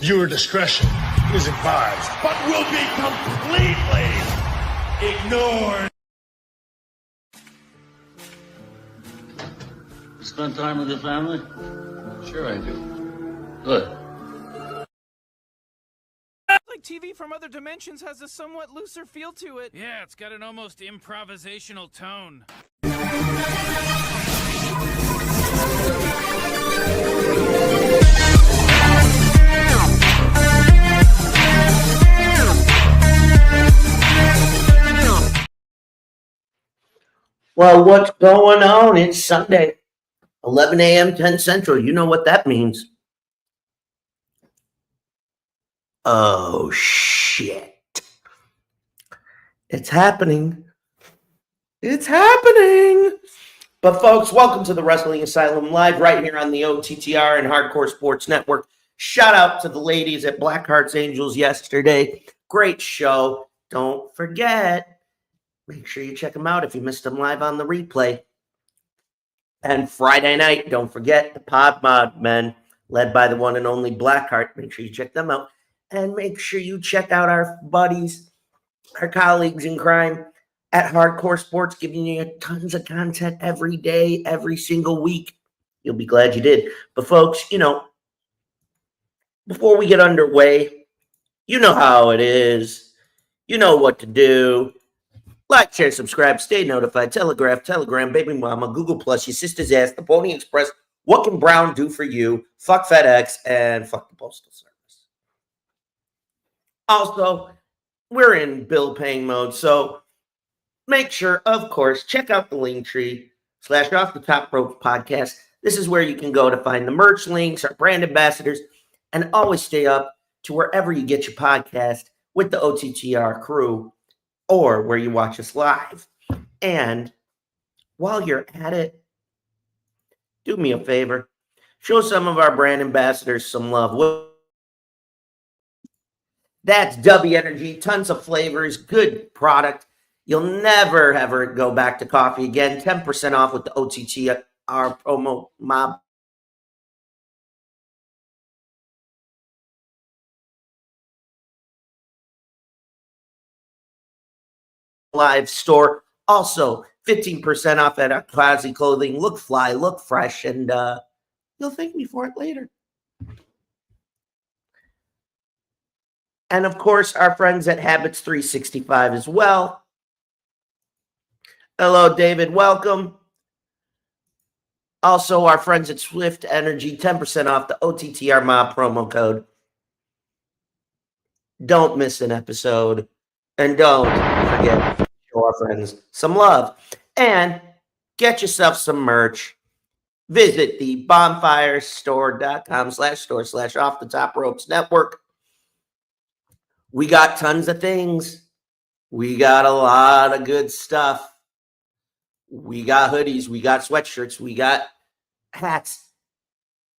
Viewer discretion is advised. But will be completely ignored. Spend time with your family? Sure I do. Good. Like TV from other dimensions has a somewhat looser feel to it. Yeah, it's got an almost improvisational tone. Well, what's going on? It's Sunday, 11 a.m., 10 Central. You know what that means. Oh, shit. It's happening. It's happening. But, folks, welcome to the Wrestling Asylum Live right here on the OTTR and Hardcore Sports Network. Shout out to the ladies at Black Hearts Angels yesterday. Great show. Don't forget. Make sure you check them out if you missed them live on the replay. And Friday night, don't forget the Pod Mod Men, led by the one and only Blackheart. Make sure you check them out. And make sure you check out our buddies, our colleagues in crime at Hardcore Sports, giving you tons of content every day, every single week. You'll be glad you did. But folks, you know, before we get underway, you know how it is. You know what to do. Like, share, subscribe, stay notified, Telegram, Baby Mama, Google+, your sister's ass, the Pony Express, what can Brown do for you, fuck FedEx, and fuck the Postal Service. Also, we're in bill-paying mode, so make sure, of course, check out the Linktree / Off the Top Rope podcast. This is where you can go to find the merch links, our brand ambassadors, and always stay up to wherever you get your podcast with the OTTR crew, or where you watch us live. And while you're at it, do me a favor. Show some of our brand ambassadors some love. That's W Energy, tons of flavors, good product. You'll never ever go back to coffee again. 10% off with the OTTR promo mob. Live store. Also, 15% off at our classy clothing. Look fly, look fresh, and you'll thank me for it later. And of course, our friends at Habits 365 as well. Hello, David. Welcome. Also, our friends at Swift Energy, 10% off the OTTR Mob promo code. Don't miss an episode. And don't forget to show our friends some love. And get yourself some merch. Visit the bonfirestore.com/store/ Off the Top Ropes Network. We got tons of things. We got a lot of good stuff. We got hoodies. We got sweatshirts. We got hats.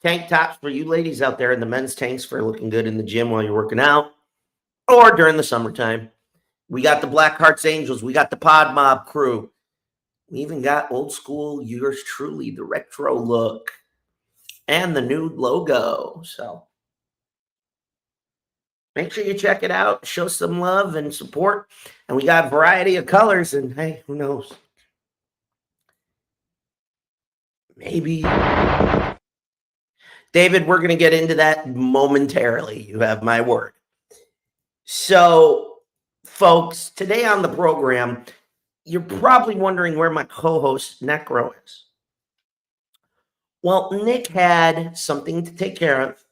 Tank tops for you ladies out there in the men's tanks for looking good in the gym while you're working out or during the summertime. We got the Black Hearts Angels. We got the Pod Mob crew. We even got old school, yours truly, the retro look and the new logo. So make sure you check it out. Show some love and support. And we got a variety of colors. And hey, who knows? Maybe. David, we're going to get into that momentarily. You have my word. So, folks, today on the program, you're probably wondering where my co-host Nekro is. Well, Nick had something to take care of,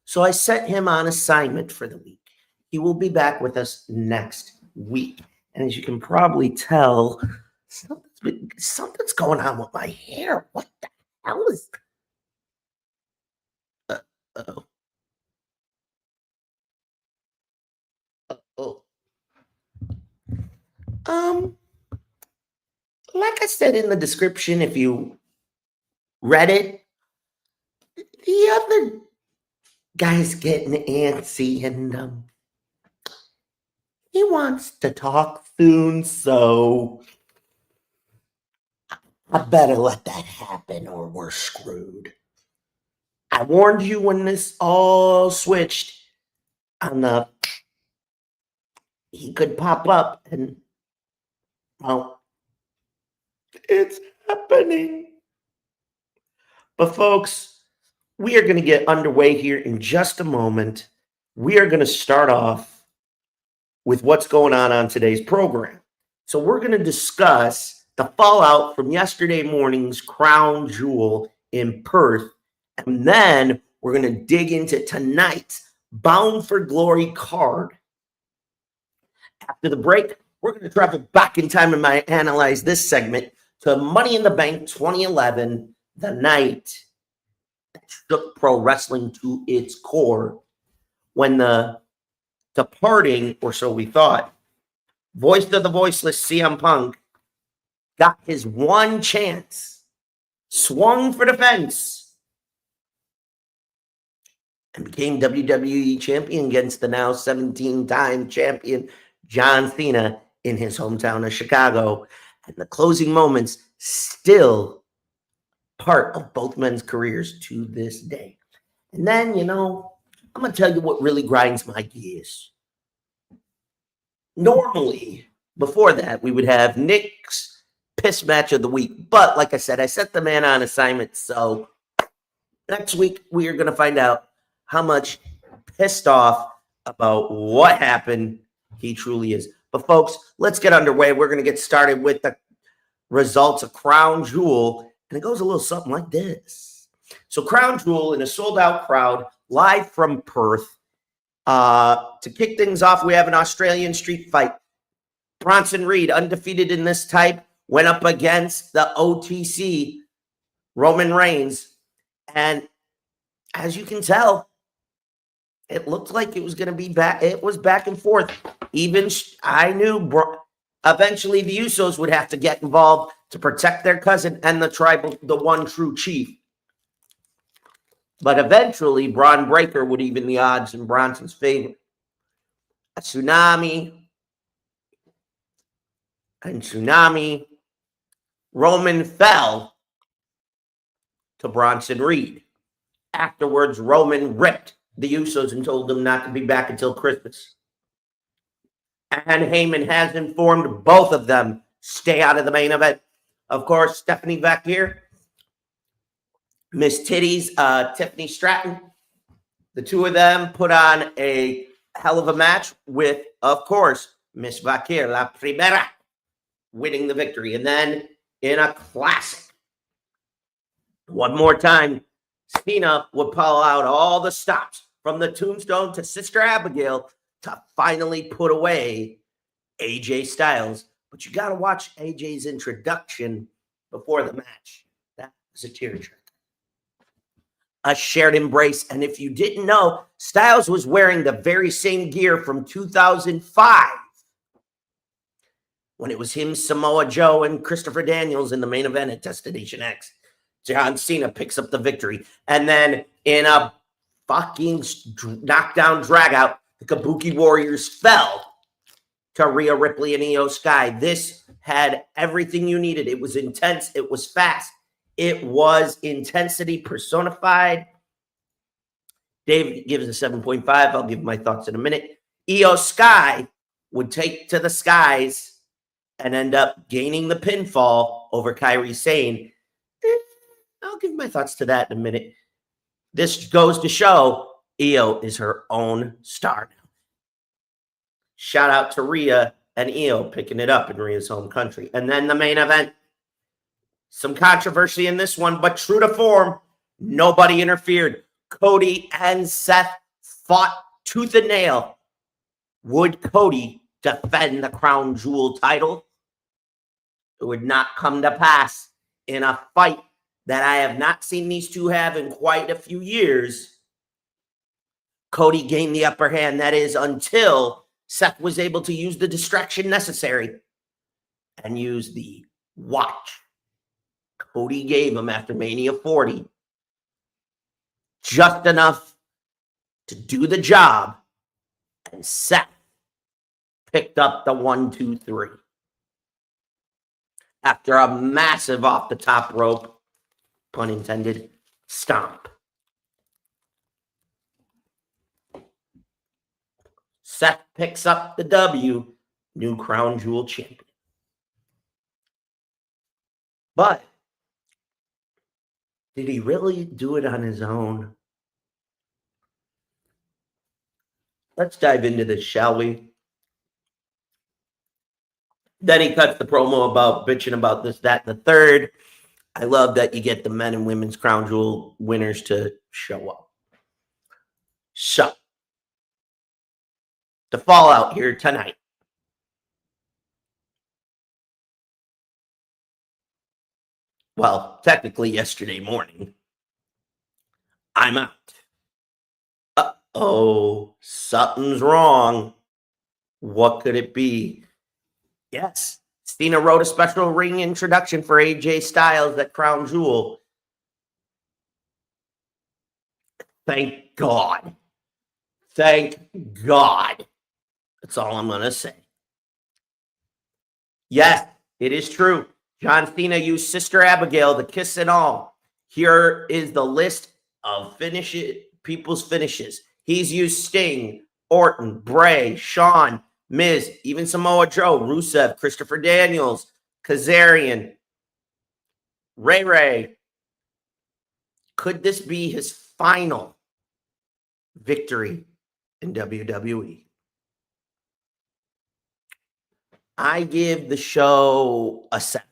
so I set him on assignment for the week. He will be back with us next week. And as you can probably tell, something's going on with my hair. What the hell is that? Uh-oh. Uh-oh. Like I said in the description, if you read it, the other guy's getting antsy and he wants to talk soon, so I better let that happen or we're screwed. I warned you when this all switched. on the, he could pop up and, well, it's happening. But folks, we are going to get underway here in just a moment. We are going to start off with what's going on today's program. So we're going to discuss the fallout from yesterday morning's Crown Jewel in Perth. And then we're going to dig into tonight's Bound for Glory card. After the break, we're going to travel back in time and analyze this segment to Money in the Bank 2011, the night that shook pro wrestling to its core, when the departing, or so we thought, voice of the voiceless CM Punk got his one chance, swung for the fence, and became WWE Champion against the now 17-time champion John Cena in his hometown of Chicago. And the closing moments still part of both men's careers to this day. And then, I'm going to tell you what really grinds my gears. Normally, before that, we would have Nick's piss match of the week. But like I said, I set the man on assignment. So next week, we are going to find out how much pissed off about what happened he truly is. But folks, let's get underway. We're going to get started with the results of Crown Jewel. And it goes a little something like this. So Crown Jewel in a sold-out crowd, live from Perth. To kick things off, we have an Australian street fight. Bronson Reed, undefeated in this type, went up against the OTC, Roman Reigns. And as you can tell, it looked like it was going to be back. It was back and forth. Even I knew eventually the Usos would have to get involved to protect their cousin and the one true chief. But eventually, Braun Breaker would even the odds in Bronson's favor. A tsunami. Roman fell to Bronson Reed. Afterwards, Roman ripped the Usos and told them not to be back until Christmas. And Heyman has informed both of them, stay out of the main event. Of course, Stephanie Vaquer, Miss Titties, Tiffany Stratton, the two of them put on a hell of a match with, of course, Miss Vaquer, La Primera, winning the victory. And then in a classic, one more time, Cena would pull out all the stops from the tombstone to Sister Abigail to finally put away AJ Styles. But you got to watch AJ's introduction before the match. That was a tearjerker. A shared embrace. And if you didn't know, Styles was wearing the very same gear from 2005 when it was him, Samoa Joe, and Christopher Daniels in the main event at Destination X. John Cena picks up the victory. And then in a fucking knockdown dragout, the Kabuki Warriors fell to Rhea Ripley and Io Sky. This had everything you needed. It was intense. It was fast. It was intensity personified. Dave gives a 7.5. I'll give my thoughts in a minute. Io Sky would take to the skies and end up gaining the pinfall over Kairi Sane. I'll give my thoughts to that in a minute. This goes to show Io is her own star now. Shout out to Rhea and Io picking it up in Rhea's home country. And then the main event. Some controversy in this one, but true to form, nobody interfered. Cody and Seth fought tooth and nail. Would Cody defend the Crown Jewel title? It would not come to pass in a fight that I have not seen these two have in quite a few years. Cody gained the upper hand, that is, until Seth was able to use the distraction necessary and use the watch Cody gave him after Mania 40. Just enough to do the job, and Seth picked up the 1, 2, 3. After a massive off the top rope, pun intended, stomp. Seth picks up the W, new Crown Jewel champion. But did he really do it on his own? Let's dive into this, shall we? Then he cuts the promo about bitching about this, that, and the third. I love that you get the men and women's Crown Jewel winners to show up. So, the fallout here tonight. Well, technically yesterday morning. I'm out. Uh-oh, something's wrong. What could it be? Yes, Cena wrote a special ring introduction for AJ Styles at Crown Jewel. Thank God. Thank God. That's all I'm going to say. Yes, it is true. John Cena used Sister Abigail, the kiss and all. Here is the list of people's finishes. He's used Sting, Orton, Bray, Shawn, Miz, even Samoa Joe, Rusev, Christopher Daniels, Kazarian, Ray Ray. Could this be his final victory in WWE? I give the show a 7.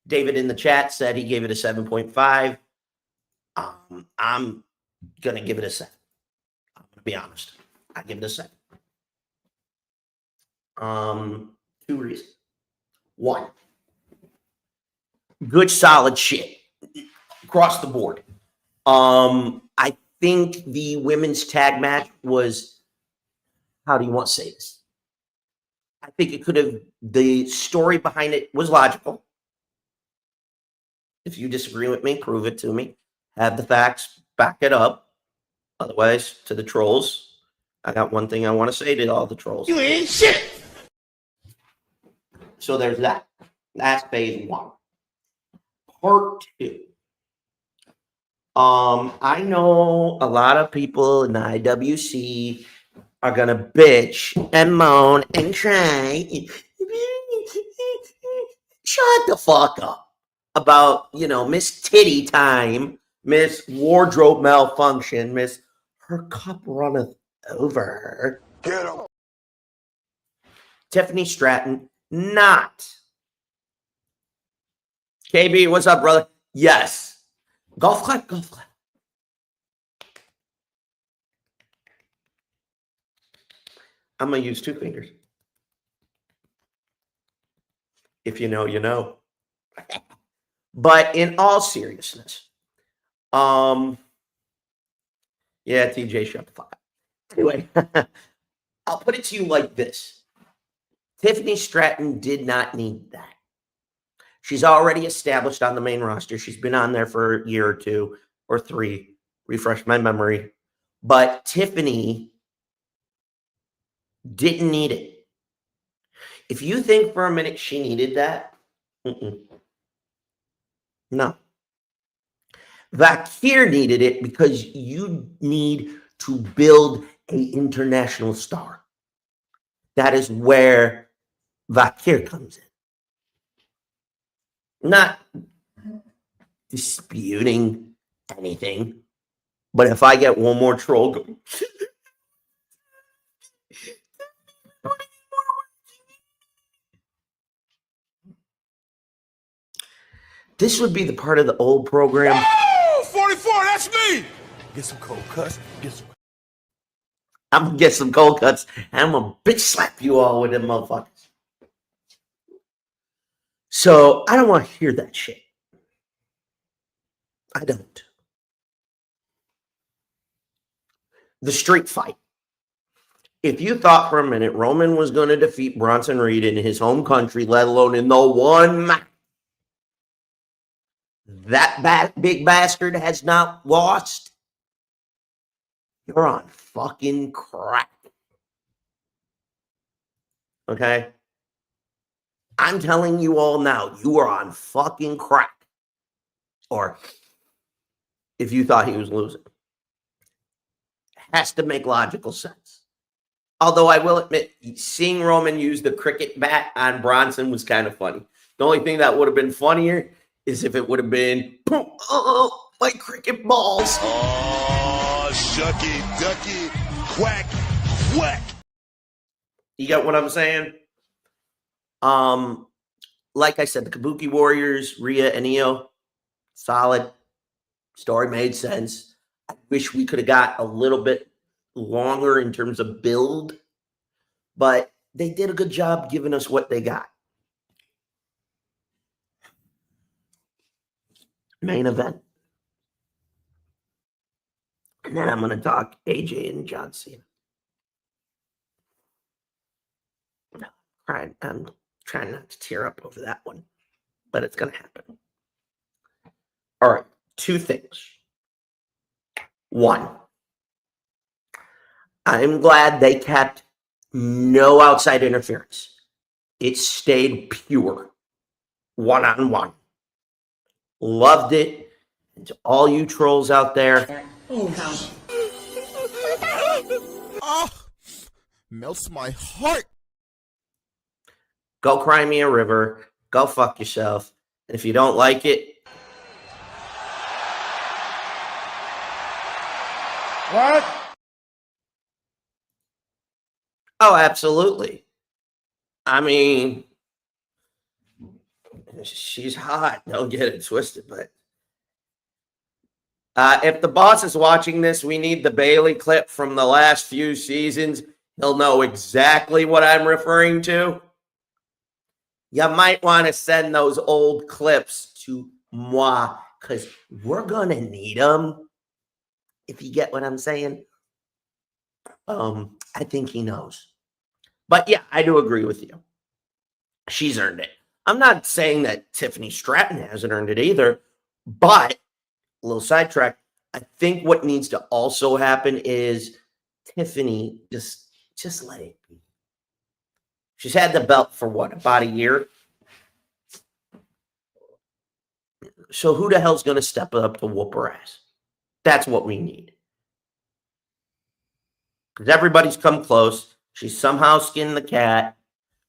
David in the chat said he gave it a 7.5. I'm going to give it a 7. I'm going to be honest. I give it a 7. 2 reasons. 1, good solid shit across the board. I think the women's tag match was, how do you want to say this? I think it could have, the story behind it was logical. If you disagree with me, prove it to me. Have the facts, back it up. Otherwise, to the trolls, I got one thing I want to say to all the trolls. You ain't shit. So there's that. That's phase 1. Part 2. I know a lot of people in the IWC are gonna bitch and moan and cry. Shut the fuck up about, Miss Titty Time, Miss Wardrobe Malfunction, Miss Her Cup Runneth Over. Get him. Tiffany Stratton, not. KB, what's up, brother? Yes. Golf clap, golf clap. I'm going to use 2 fingers. If you know, you know. But in all seriousness, yeah, TJ, shut the fuck up. Anyway, I'll put it to you like this. Tiffany Stratton did not need that. She's already established on the main roster. She's been on there for a year or 2 or 3. Refresh my memory. But Tiffany didn't need it. If you think for a minute she needed that, no. Vakir needed it because you need to build an international star. That is where Vakir comes in. Not disputing anything, but if I get one more troll going, this would be the part of the old program. Oh, 44, that's me. Get some cold cuts. I'm going to get some cold cuts, and I'm going to bitch slap you all with them motherfuckers. So I don't want to hear that shit. I don't. The street fight. If you thought for a minute Roman was going to defeat Bronson Reed in his home country, let alone in the one match, that big bastard has not lost, you're on fucking crack. Okay? I'm telling you all now, you are on fucking crack. Or if you thought he was losing. Has to make logical sense. Although I will admit, seeing Roman use the cricket bat on Bronson was kind of funny. The only thing that would have been funnier is if it would have been, oh, my cricket balls. Oh, shucky, ducky, quack, quack. You get what I'm saying? Like I said, the Kabuki Warriors, Rhea and Io, solid. Story made sense. I wish we could have got a little bit longer in terms of build, but they did a good job giving us what they got. Main event. And then I'm going to talk AJ and John Cena. I'm trying not to tear up over that one, but it's going to happen. All right, two things. One, I'm glad they kept no outside interference. It stayed pure, one-on-one. Loved it. And to all you trolls out there, Melts my heart. go cry me a river. Go fuck yourself. And if you don't like it, What? oh, absolutely. I mean, she's hot. Don't get it twisted. But if the boss is watching this, we need the Bailey clip from the last few seasons. He'll know exactly what I'm referring to. You might want to send those old clips to moi because we're going to need them. If you get what I'm saying. I think he knows. But yeah, I do agree with you. She's earned it. I'm not saying that Tiffany Stratton hasn't earned it either, but a little sidetrack. I think what needs to also happen is Tiffany just let it be. She's had the belt for what, about a year? So who the hell's going to step up to whoop her ass? That's what we need. Because everybody's come close. She's somehow skinned the cat.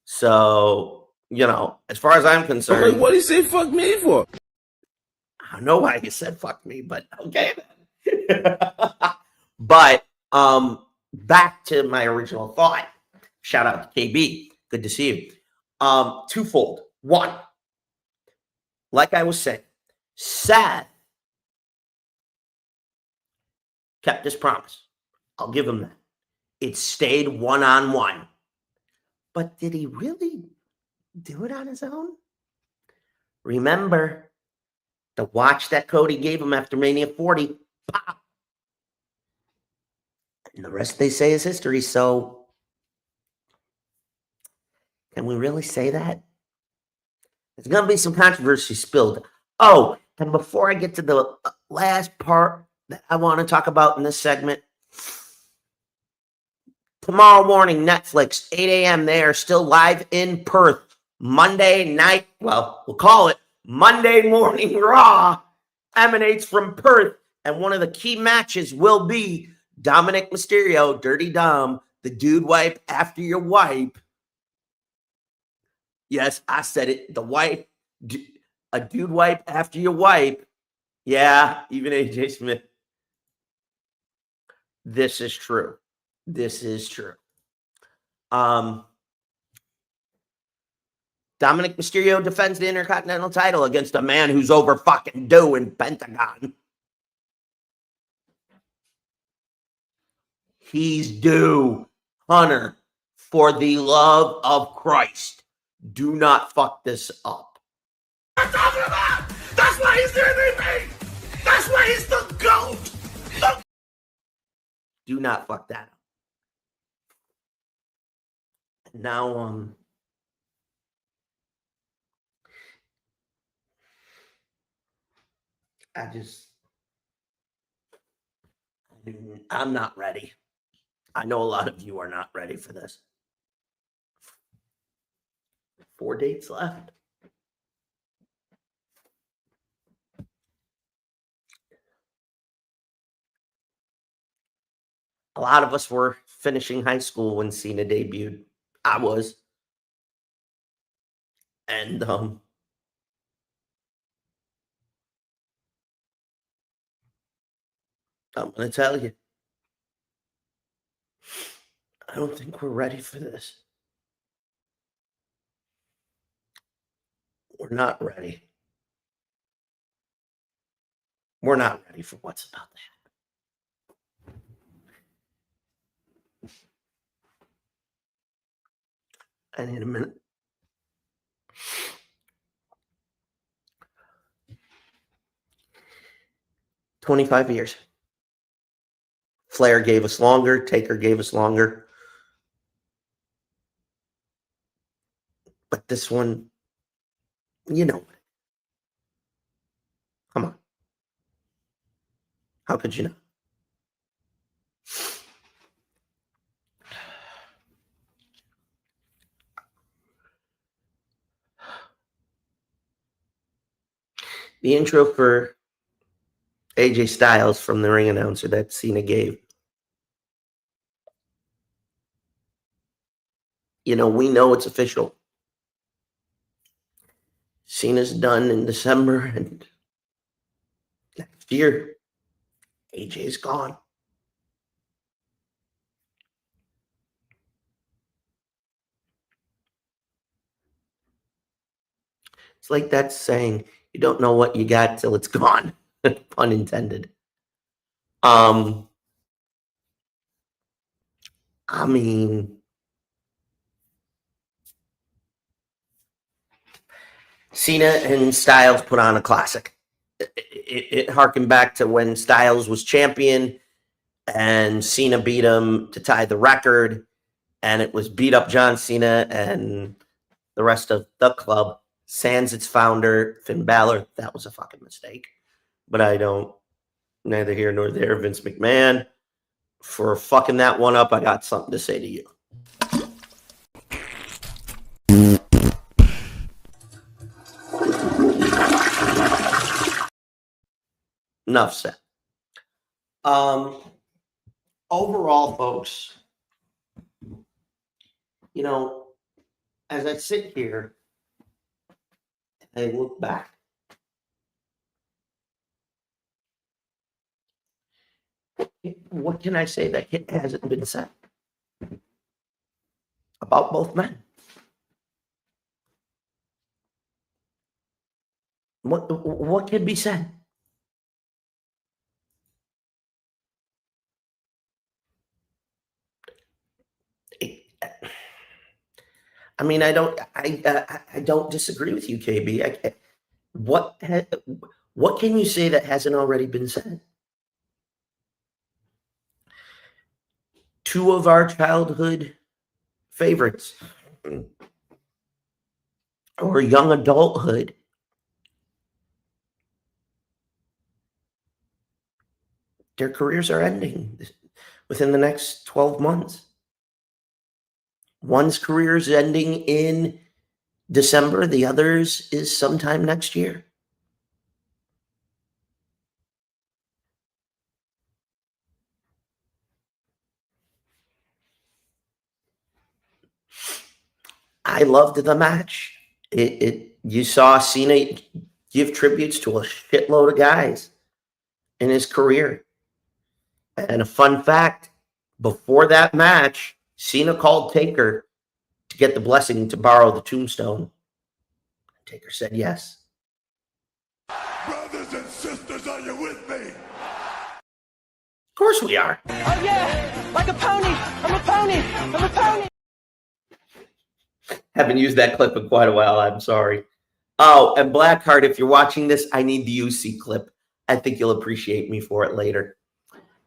So, you know, as far as I'm concerned. What do you say fuck me for? I don't know why you said fuck me, but okay. But back to my original thought. Shout out to KB. Good to see you. Twofold. One, like I was saying, Seth kept his promise. I'll give him that. It stayed one-on-one. But did he really do it on his own? Remember, the watch that Cody gave him after Mania 40, pop. And the rest they say is history, so can we really say that? There's going to be some controversy spilled. Oh, and before I get to the last part that I want to talk about in this segment, tomorrow morning, Netflix, 8 a.m., they are still live in Perth. Monday night, well, we'll call it Monday Morning Raw, emanates from Perth. And one of the key matches will be Dominic Mysterio, Dirty Dom, the dude wipe after your wipe. Yes, I said it. The wipe, a dude wipe after your wipe. Yeah, even AJ Smith. This is true. This is true. Dominic Mysterio defends the Intercontinental title against a man who's over fucking due in Pentagon. He's due. Hunter, for the love of Christ, do not fuck this up. What I'm talking about? That's why he's the MVP. That's why he's the GOAT. Do not fuck that up. Now, I'm not ready. I know a lot of you are not ready for this. 4 dates left. A lot of us were finishing high school when Cena debuted. I was. And I'm going to tell you, I don't think we're ready for this. We're not ready. We're not ready for what's about to happen. I need a minute. "25 years. Flair gave us longer. Taker gave us longer. But this one, you know it. Come on. How could you not? The intro for AJ Styles from the ring announcer that Cena gave. You know, we know it's official. Cena's done in December, and next year, AJ's gone. It's like that saying, you don't know what you got till it's gone. Pun intended. I mean, Cena and Styles put on a classic. It harkened back to when Styles was champion and Cena beat him to tie the record, and it was beat up John Cena and the rest of the club, sans its founder, Finn Balor. That was a fucking mistake. But I don't, neither here nor there, Vince McMahon. For fucking that one up, I got something to say to you. Enough said. Overall, folks, you know, as I sit here and look back, what can I say that hasn't been said about both men? What can be said? I mean, I don't disagree with you, KB. What can you say that hasn't already been said? Two of our childhood favorites or young adulthood, their careers are ending within the next 12 months. One's career is ending in December. The other's is sometime next year. I loved the match. You saw Cena give tributes to a shitload of guys in his career. And a fun fact, before that match, Cena called Taker to get the blessing to borrow the tombstone. Taker said yes. Brothers and sisters, are you with me? Of course we are. Oh yeah, like a pony. I'm a pony. I'm a pony. Haven't used that clip in quite a while. I'm sorry. Oh, and Blackheart, if you're watching this, I need the UC clip. I think you'll appreciate me for it later.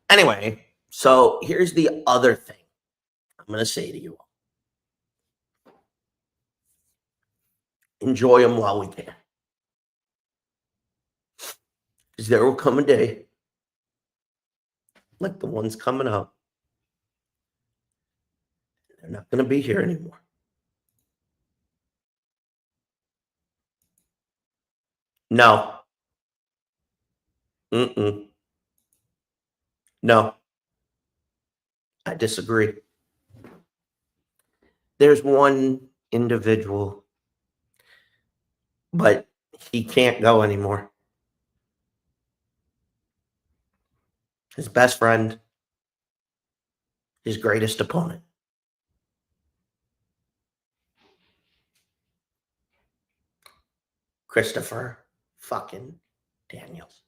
Anyway, so here's the other thing I'm going to say to you all. Enjoy them while we can. Because there will come a day, like the ones coming up, they're not going to be here anymore. No. No. I disagree. There's one individual, but he can't go anymore. His best friend, his greatest opponent. Christopher fucking Daniels.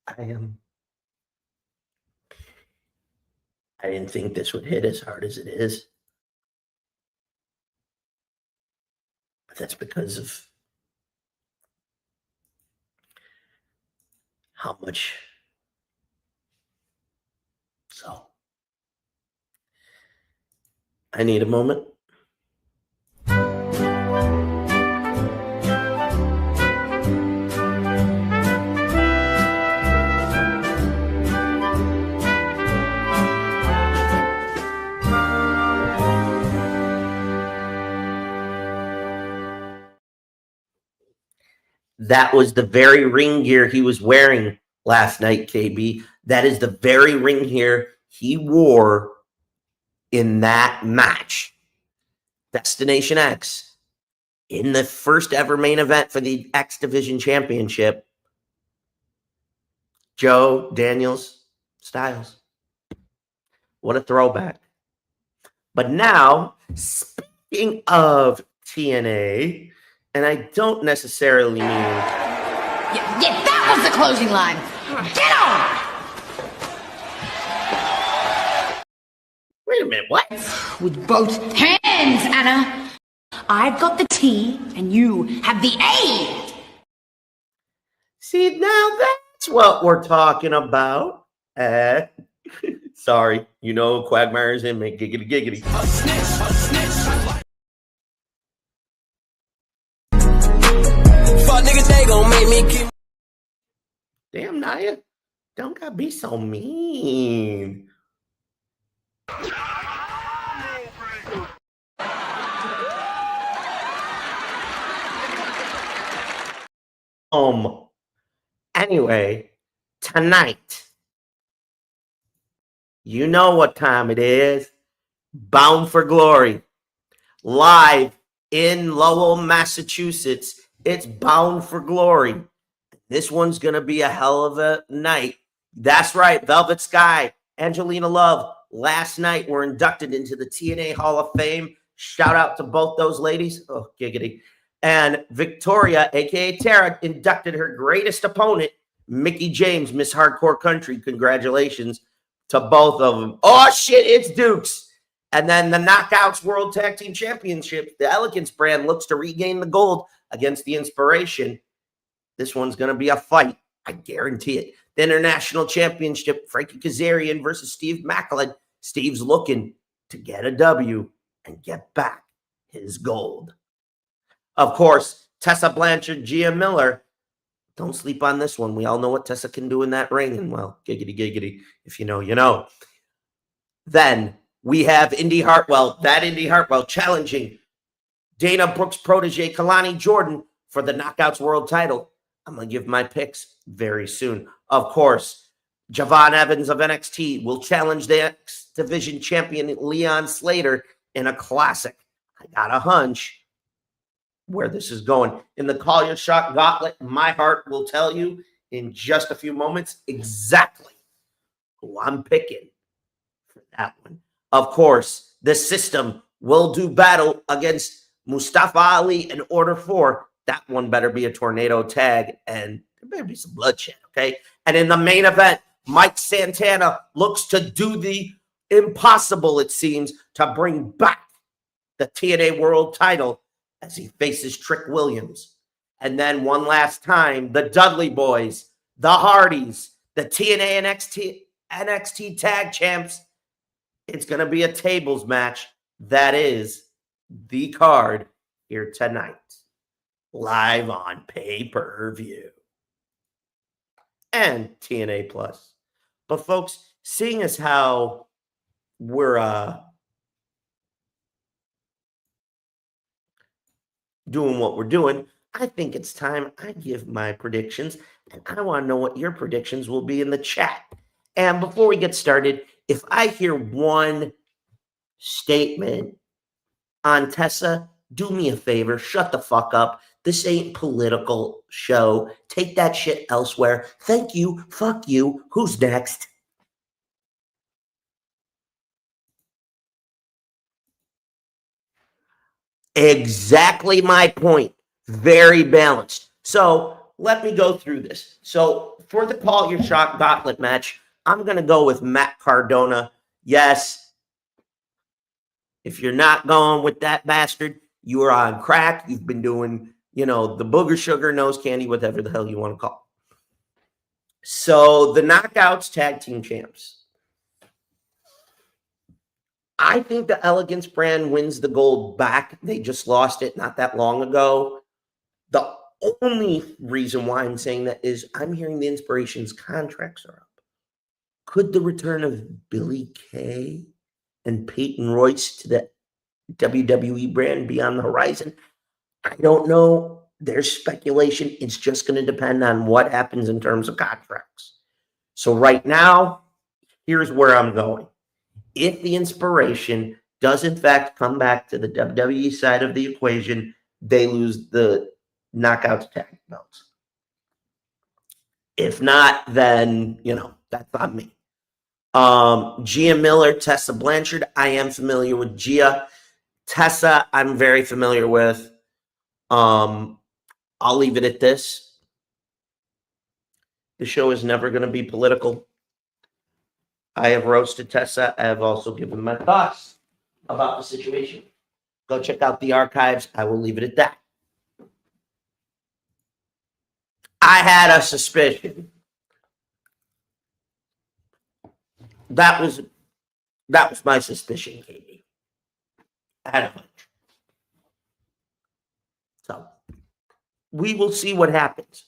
I didn't think this would hit as hard as it is. But that's because of how much. So, I need a moment. That was the very ring gear he was wearing last night, KB. That is the very ring gear he wore in that match. Destination X, in the first ever main event for the X Division Championship. Joe Daniels Styles. What a throwback. But now, speaking of TNA, and I don't necessarily mean... Yeah, that was the closing line. Get on! Wait a minute, what? With both hands, Anna. I've got the T, and you have the A. See, now that's what we're talking about. Sorry, you know Quagmire's in me. Giggity, giggity. Niggas, they gon' make me keep. Damn, Naya. Don't gotta be so mean. Anyway, tonight, you know what time it is. Bound for Glory. Live in Lowell, Massachusetts. It's Bound for Glory. This one's going to be a hell of a night. That's right. Velvet Sky, Angelina Love, last night were inducted into the TNA Hall of Fame. Shout out to both those ladies. Oh, giggity. And Victoria, a.k.a. Tara, inducted her greatest opponent, Mickie James, Miss Hardcore Country. Congratulations to both of them. Oh, shit, it's Dukes. And then the Knockouts World Tag Team Championship, the Elegance brand looks to regain the gold against the Inspiration. This one's going to be a fight. I guarantee it. The International Championship, Frankie Kazarian versus Steve Macklin. Steve's looking to get a W and get back his gold. Of course, Tessa Blanchard, Gia Miller. Don't sleep on this one. We all know what Tessa can do in that ring. And, well, giggity, giggity. If you know, you know. Then we have Indy Hartwell. That Indy Hartwell challenging Dana Brooks' protege, Kalani Jordan, for the Knockouts World title. I'm going to give my picks very soon. Of course, Javon Evans of NXT will challenge the X Division champion Leon Slater in a classic. I got a hunch where this is going. In the Call Your Shot Gauntlet, my heart will tell you in just a few moments exactly who I'm picking for that one. Of course, the System will do battle against Mustafa Ali in Order 4. That one better be a tornado tag, and there better be some bloodshed, okay? And in the main event, Mike Santana looks to do the impossible, it seems, to bring back the TNA World title as he faces Trick Williams. And then one last time, the Dudley Boys, the Hardys, the TNA and NXT tag champs. It's going to be a tables match. That is the card here tonight. Live on pay-per-view. And TNA Plus. But folks, seeing as how we're doing what we're doing, I think it's time I give my predictions, and I want to know what your predictions will be in the chat. And before we get started, if I hear one statement on Tessa, do me a favor, shut the fuck up. This ain't political show. Take that shit elsewhere. Thank you. Fuck you. Who's next? Exactly my point. Very balanced. So let me go through this. So for the Call Your Shot Gauntlet match, I'm going to go with Matt Cardona. Yes. If you're not going with that bastard, you are on crack. You've been doing, the booger sugar nose candy, whatever the hell you want to call it. So the Knockouts Tag Team Champs. I think the Elegance brand wins the gold back. They just lost it not that long ago. The only reason why I'm saying that is I'm hearing the Inspiration's contracts are up. Could the return of Billy Kay and Peyton Royce to the WWE brand be on the horizon? I don't know. There's speculation. It's just going to depend on what happens in terms of contracts. So right now, here's where I'm going. If the Inspiration does in fact come back to the WWE side of the equation, they lose the Knockouts tag belts. If not, then, that's on me. Gia Miller, Tessa Blanchard. I am familiar with Gia. Tessa, I'm very familiar with. I'll leave it at this. The show is never going to be political. I have roasted Tessa. I have also given my thoughts about the situation. Go check out the archives. I will leave it at that. I had a suspicion. That was my suspicion, Katie. I had a hunch. So we will see what happens.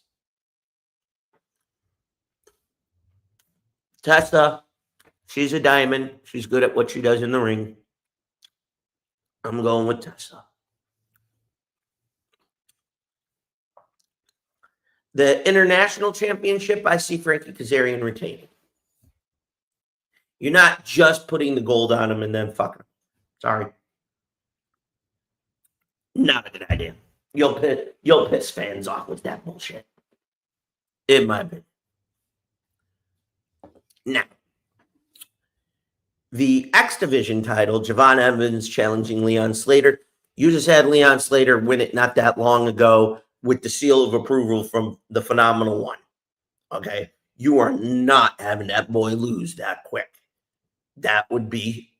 Tessa, she's a diamond. She's good at what she does in the ring. I'm going with Tessa. The International Championship, I see Frankie Kazarian retaining. You're not just putting the gold on him and then fucking him. Sorry. Not a good idea. You'll piss fans off with that bullshit. In my opinion. Now, the X Division title, Javon Evans challenging Leon Slater. You just had Leon Slater win it not that long ago with the seal of approval from the Phenomenal One. Okay? You are not having that boy lose that quick. That would be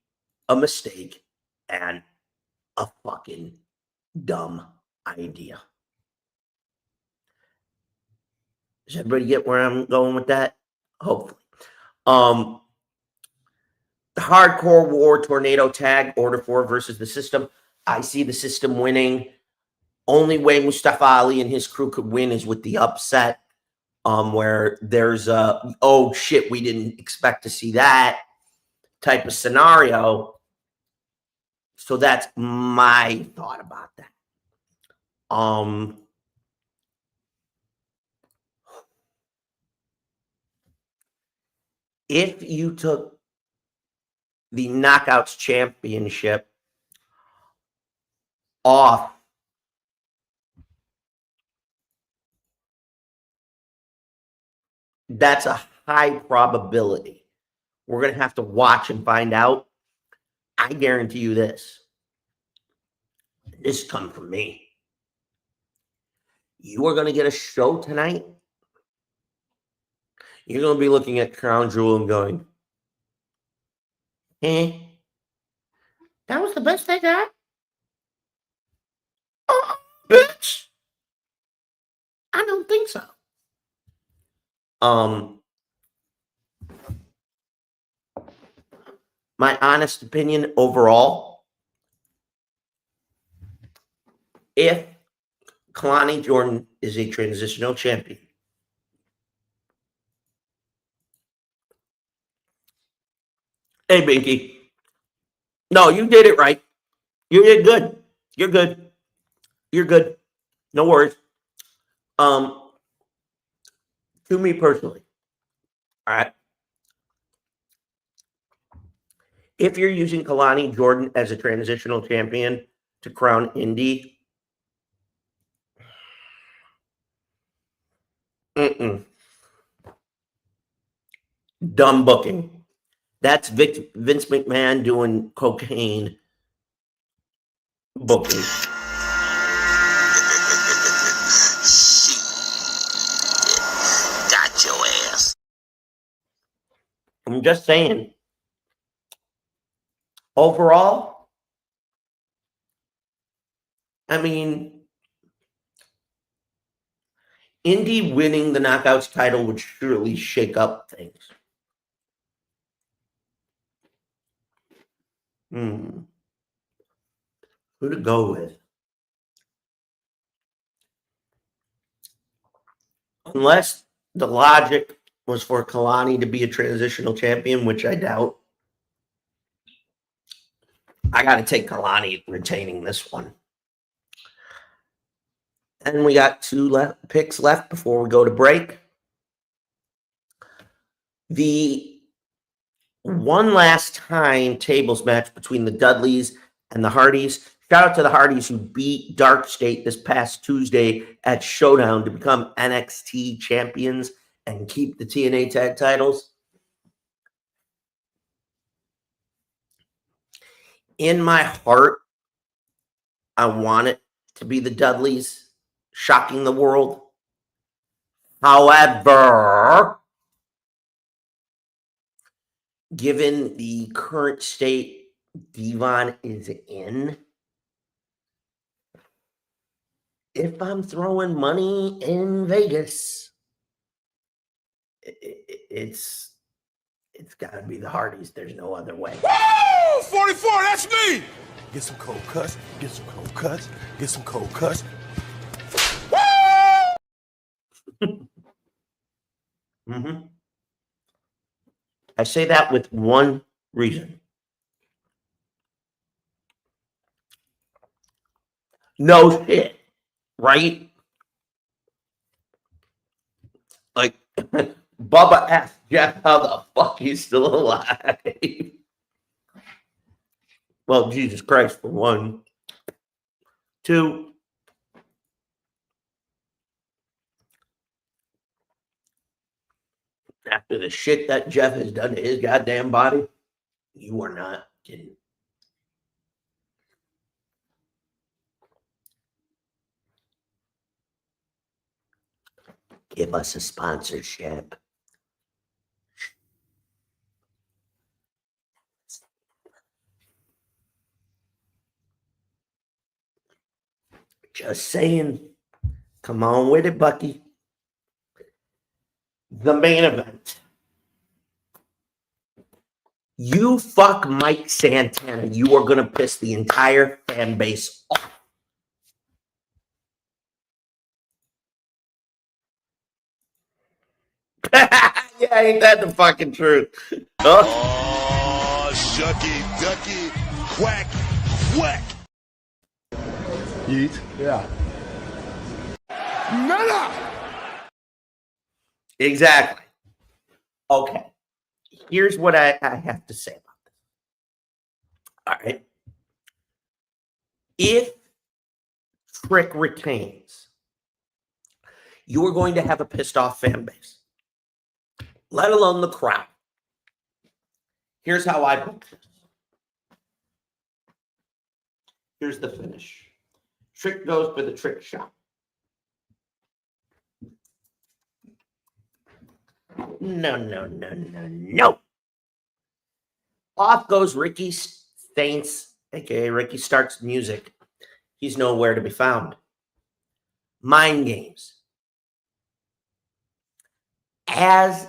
a mistake and a fucking dumb idea. Does everybody get where I'm going with that? Hopefully. The Hardcore War Tornado Tag, Order 4 versus the System. I see the System winning. Only way Mustafa Ali and his crew could win is with the upset, where there's a, oh shit, we didn't expect to see that type of scenario. So that's my thought about that. If you took the Knockouts Championship off that's a high probability. We're going to have to watch and find out. I guarantee you this. This comes from me. You are going to get a show tonight. You're going to be looking at Crown Jewel and going, that was the best they got? Oh, bitch. I don't think so. My honest opinion overall, if Kalani Jordan is a transitional champion, hey, Binky. No, you did it right. You did good. You're good. You're good. No worries. To me personally, all right. If you're using Kalani Jordan as a transitional champion to crown Indy, dumb booking. That's Vince McMahon doing cocaine booking. Got your ass. I'm just saying. Overall, I mean, Indy winning the Knockouts title would surely shake up things. Who to go with? Unless the logic was for Kalani to be a transitional champion, which I doubt. I got to take Kalani retaining this one. And we got two picks left before we go to break. The one last time tables match between the Dudleys and the Hardys. Shout out to the Hardys who beat Dark State this past Tuesday at Showdown to become NXT champions and keep the TNA tag titles. In my heart, I want it to be the Dudleys shocking the world. However, given the current state Devon is in, if I'm throwing money in Vegas, it's got to be the Hardys. There's no other way. Woo! 44, that's me! Get some cold cuts, get some cold cuts, get some cold cuts. I say that with one reason. No shit, right? Like, Bubba asked Jeff how the fuck he's still alive. Well, Jesus Christ, for one. Two, after the shit that Jeff has done to his goddamn body, you are not kidding. Give us a sponsorship. Just saying. Come on with it, Bucky. The main event. You fuck Mike Santana, you are going to piss the entire fan base off. Yeah, ain't that the fucking truth? Oh, shucky, ducky, quack, quack. Yeet. Yeah. Meta! Exactly. Okay. Here's what I have to say about this. All right. If Trick retains, you are going to have a pissed off fan base, let alone the crowd. Here's how I book this. Here's the finish. Trick goes for the trick shot. No. Off goes Ricky Saints, aka Ricky Starks music. He's nowhere to be found. Mind games. As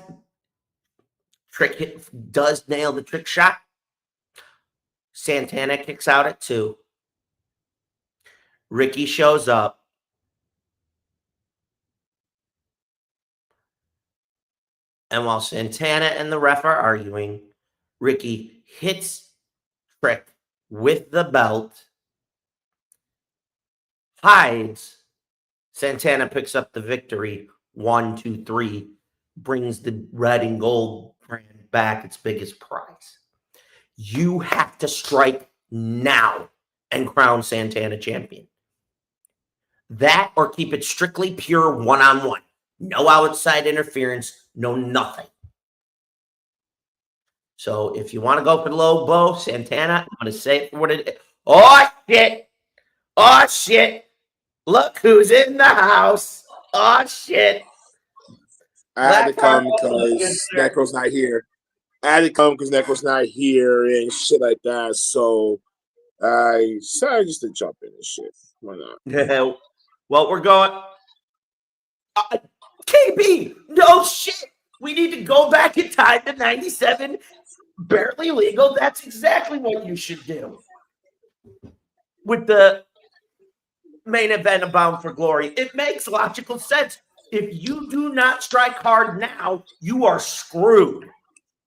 Trick does nail the trick shot, Santana kicks out at 2. Ricky shows up. And while Santana and the ref are arguing, Ricky hits Trick with the belt, hides. Santana picks up the victory. 1, 2, 3. Brings the red and gold brand back, its biggest prize. You have to strike now and crown Santana champion. That or keep it strictly pure one-on-one. No outside interference, no nothing. So if you want to go for the low blow, Santana, I'm going to say it for what it is. Oh, shit. Oh, shit. Look who's in the house. Oh, shit. I had to come because Nekro's not here. I had to come because Nekro's not here and shit like that. So I decided just to jump in and shit. Why not? Well, we're going. KB, no shit. We need to go back in time to 97. Barely legal. That's exactly what you should do. With the main event of Bound for Glory, it makes logical sense. If you do not strike hard now, you are screwed.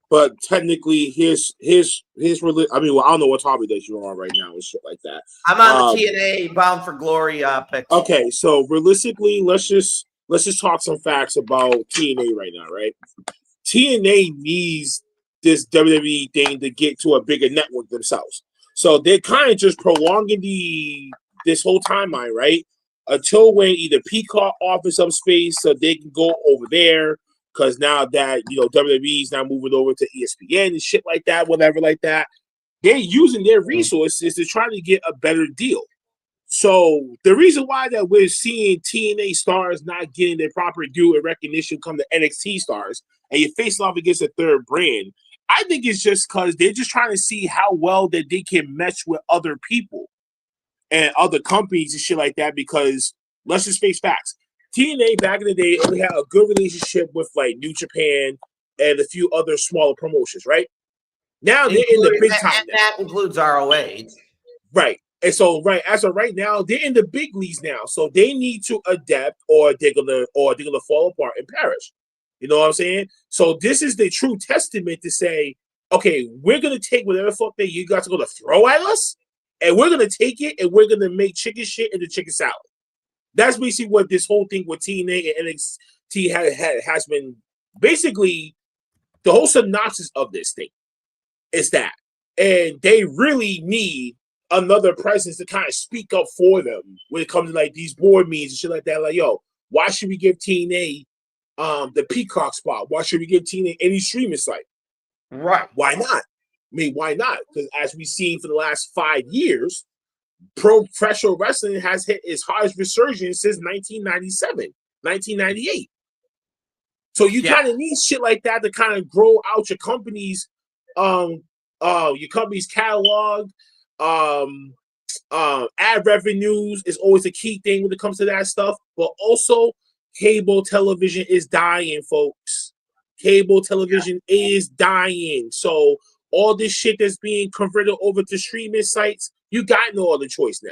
But technically, his I mean, well, I don't know what topic that you're on right now and shit like that. I'm on the TNA Bound for Glory pick. Okay, so realistically, let's just talk some facts about TNA right now, right? TNA needs this WWE thing to get to a bigger network themselves. So they're kind of just prolonging this whole timeline, right? Until when either Peacock offers some space so they can go over there, because now that WWE is now moving over to ESPN and shit like that, whatever like that, they're using their resources to try to get a better deal. So the reason why that we're seeing TNA stars not getting their proper due and recognition come to NXT stars, and you're facing off against a third brand, I think it's just because they're just trying to see how well that they can mesh with other people and other companies and shit like that. Because let's just face facts. TNA back in the day only had a good relationship with like New Japan and a few other smaller promotions, right? Now they're in the big time. That includes ROH. Right. And so as of right now, they're in the big leagues now. So they need to adapt or they're gonna fall apart and perish. You know what I'm saying? So this is the true testament to say, okay, we're gonna take whatever fuck that you guys are gonna throw at us, and we're gonna take it and we're gonna make chicken shit into chicken salad. That's basically what this whole thing with TNA and NXT has been. Basically, the whole synopsis of this thing is that. And they really need another presence to kind of speak up for them when it comes to like these board meetings and shit like that. Like, yo, why should we give TNA the Peacock spot? Why should we give TNA any streaming site? Right. Why not? I mean, why not? Because as we've seen for the last 5 years, professional wrestling has hit its highest resurgence since 1997, 1998. So you kind of need shit like that to kind of grow out your company's catalog. Ad revenues is always a key thing when it comes to that stuff. But also, cable television is dying, folks. Cable television is dying. So all this shit that's being converted over to streaming sites, you got no other choice now.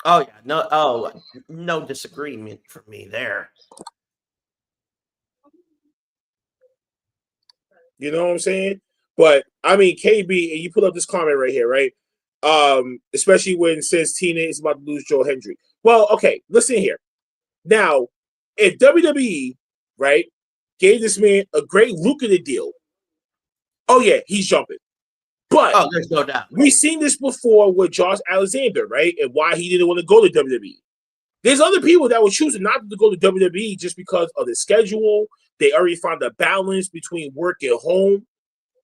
Oh yeah, no disagreement for me there. You know what I'm saying? But I mean, KB, and you put up this comment right here, right? Especially when it says TNA is about to lose Joe Hendry. Well, okay, listen here. Now, if WWE, right, gave this man a great lucrative deal, oh yeah, he's jumping. But there's no doubt. We've seen this before with Josh Alexander, right? And why he didn't want to go to WWE. There's other people that were choosing not to go to WWE just because of the schedule. They already found a balance between work and home.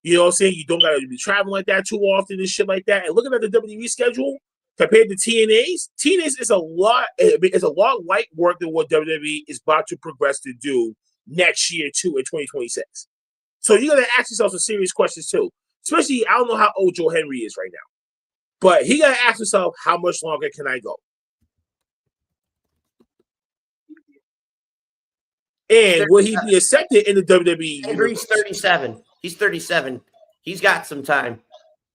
You know what I'm saying? You don't got to be traveling like that too often and shit like that. And looking at the WWE schedule compared to TNA's is a lot light work than what WWE is about to progress to do next year too in 2026. So you got to ask yourself some serious questions too. Especially, I don't know how old Joe Henry is right now, but he got to ask himself, how much longer can I go? And will he be accepted in the WWE? Henry's 37. He's 37. He's got some time.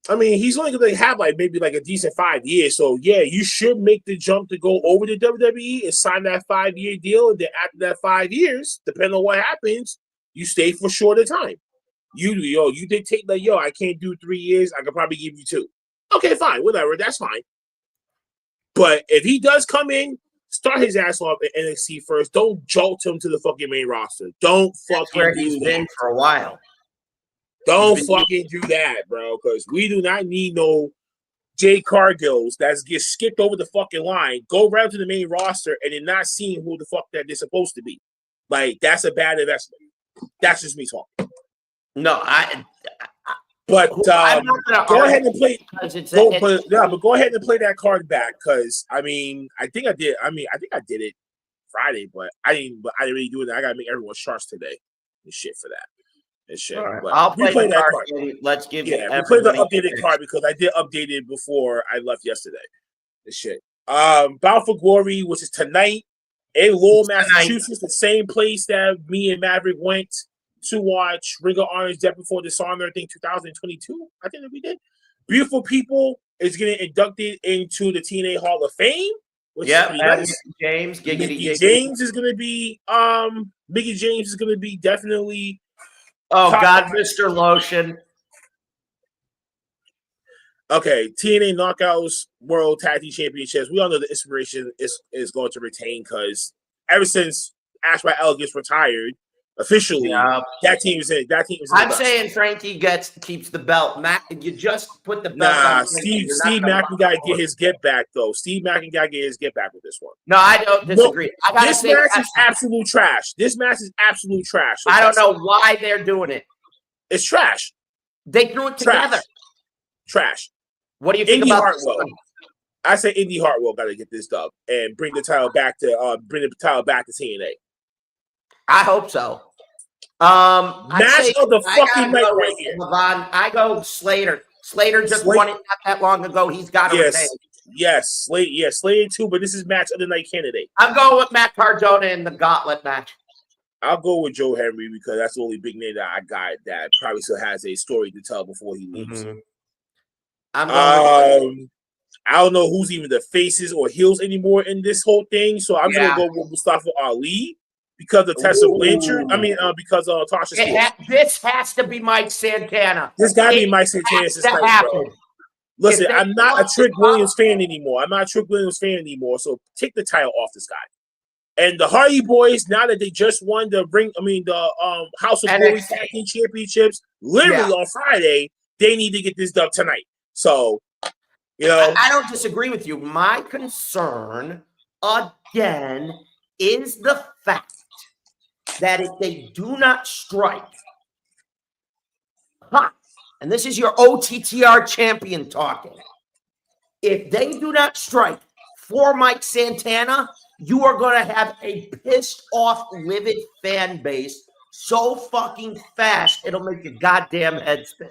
I mean, he's only going to have maybe a decent 5 years. So, yeah, you should make the jump to go over to WWE and sign that 5-year deal. And then after that 5 years, depending on what happens, you stay for shorter time. You dictate I can't do 3 years. I could probably give you 2. Okay, fine, whatever. That's fine. But if he does come in, start his ass off at NXT first. Don't jolt him to the fucking main roster. Don't fucking do that. Been for a while. Don't fucking do that, bro. Because we do not need no Jay Cargills that get skipped over the fucking line, go right to the main roster, and then not seeing who the fuck that they're supposed to be. Like, that's a bad investment. That's just me talking. No, But go ahead and play. But go ahead and play that card back, because I think I did. I think I did it Friday, but I didn't. But I didn't really do it. I gotta make everyone charts today and shit for that. And shit. Right. But I'll play that card. Let's give we play the updated card because I did update it before I left yesterday. And shit. Bound for Glory, which is tonight in Lowell, Massachusetts, the same place that me and Maverick went to watch Ring of Honor's Death Before Dishonor, I think 2022. I think that we did. Beautiful People is getting inducted into the TNA Hall of Fame. Which is pretty nice. James, Mickey James is gonna be Mickey James is gonna be definitely. Oh God, Mr. Lotion. Okay, TNA Knockouts World Tag Team Championships. We all know the inspiration is going to retain because ever since Ash by Elegance retired officially, that team is in. I'm saying Frankie keeps the belt. Mac, you just put the belt. Nah, Steve Mackin got to get his get back though. Steve Mackin got to get his get back with this one. No, I don't disagree. This match is absolute trash. This match is absolute trash. I don't know why they're doing it. It's trash. They threw it together. Trash. What do you think about Hartwell? I say Indy Hartwell got to get this dub and bring the title back to TNA. I hope so. Match of the fucking night right here. I go Slater. Slater just won it not that long ago. He's got to retain. Yes, Slater too, but this is match of the night candidate. I'm going with Matt Cardona in the gauntlet match. I'll go with Joe Henry because that's the only big name that I got that probably still has a story to tell before he leaves. Mm-hmm. I don't know who's even the faces or heels anymore in this whole thing, so I'm gonna go with Mustafa Ali because of Tessa Blanchard. Because of Tasha Steelz. This has to be Mike Santana. This got to be Mike Santana. Listen, I'm not a Trick Williams fan anymore. So take the title off this guy. And the Hardy Boys, now that they just won the House of Glory Tag Team Championships, literally on Friday, they need to get this dub tonight. So, I don't disagree with you. My concern, again, is the fact that if they do not strike, and this is your OTTR champion talking, if they do not strike for Mike Santana, you are going to have a pissed off, livid fan base so fucking fast, it'll make your goddamn head spin.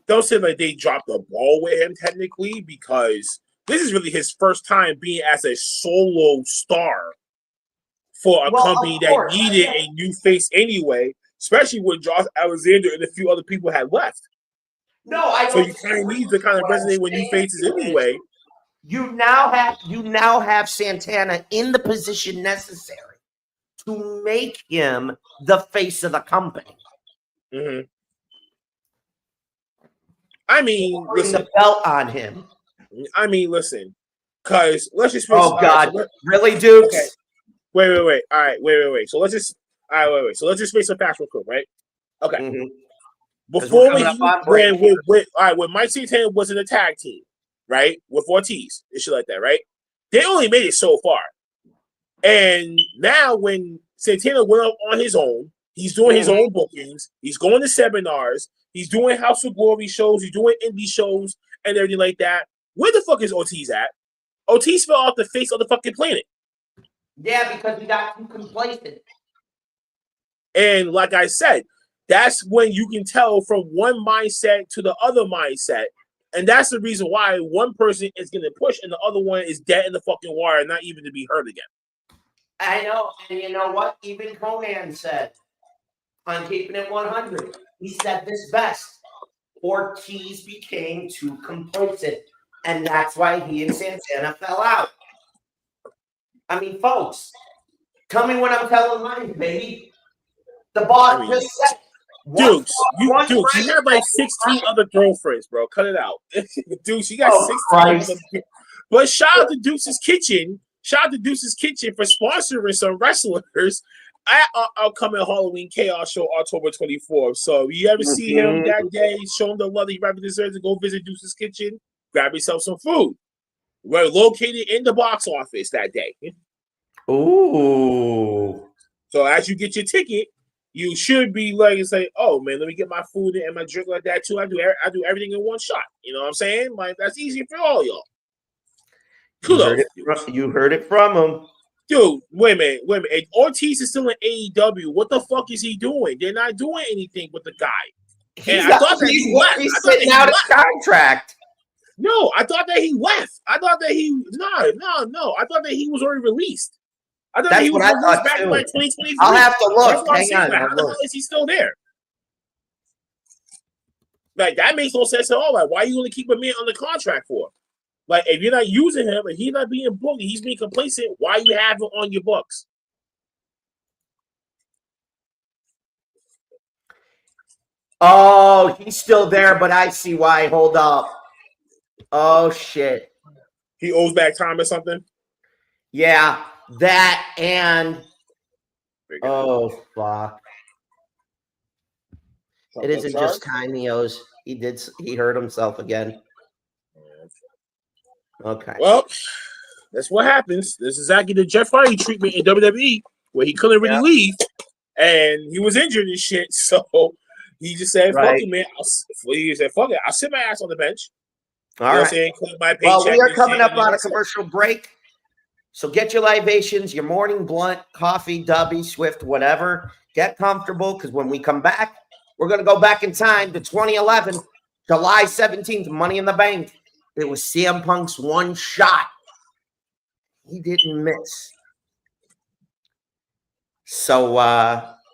Don't say like they dropped the ball with him technically, because this is really his first time being as a solo star for a company that needed a new face anyway, especially when Josh Alexander and a few other people had left. So you kind of need to kind of resonate with new faces anyway. You now have Santana in the position necessary to make him the face of the company. Mm-hmm. Bring the belt on him. Listen, because let's just. God, really, Dukes? Okay. Wait. All right, wait. So let's just. All right, wait. So let's just face some facts real quick, right? Okay. Mm-hmm. Before when Mike Santana was in a tag team, right, with Ortiz and shit like that, right? They only made it so far, and now when Santana went up on his own, he's doing his own bookings. He's going to seminars. He's doing House of Glory shows. He's doing indie shows and everything like that. Where the fuck is Ortiz at? Ortiz fell off the face of the fucking planet. Yeah, because he got too complacent. And like I said, that's when you can tell from one mindset to the other mindset. And that's the reason why one person is going to push and the other one is dead in the fucking water, not even to be heard again. I know. And you know what? Even Conan said, on Keeping It 100, he said this best. Ortiz became too complacent. And that's why he and Santana fell out. Folks, tell me when I'm telling mine, baby. The boss just said, Dukes, you have like 16 other girlfriends, bro. Cut it out. Dukes, you got 16 other. But shout out to Deuce's Kitchen. Shout out to Deuce's Kitchen for sponsoring some wrestlers at our upcoming Halloween Chaos show, October 24th. So if you ever see him that day, show him the love that he probably deserves to go visit Deuce's Kitchen, grab yourself some food. We're located in the box office that day. Ooh. So as you get your ticket, you should be like and say, "Oh man, let me get my food and my drink like that too." I do everything in one shot. You know what I'm saying? Like that's easy for all y'all. Kudos. You heard it from him, dude. Wait a minute. If Ortiz is still in AEW, what the fuck is he doing? They're not doing anything with the guy. He's sitting out his contract. No, I thought that he left. I thought that he no. I thought that he was already released. I thought he was released back in like 2023. I'll have to look. Hang on. How the hell is he still there? Like that makes no sense at all. Like, why are you going to keep a man on the contract for? Like, if you're not using him and he's not being booked, he's being complacent, why you have him on your books? Oh, he's still there, but I see why. Hold up. Oh shit. He owes back time or something? Yeah, that and oh fuck. It isn't just time he owes. He hurt himself again. Okay. Well, that's what happens. This is exactly the Jeff Hardy treatment in WWE, where he couldn't really leave, and he was injured and shit. So he just said, "Fuck it, man." He said, "Fuck it, I'll sit my ass on the bench." All right. Well, we are coming up on a commercial break, so get your libations, your morning blunt, coffee, Dubby, Swift, whatever. Get comfortable, because when we come back, we're going to go back in time to 2011, July 17th, Money in the Bank. It was CM Punk's one shot. He didn't miss. So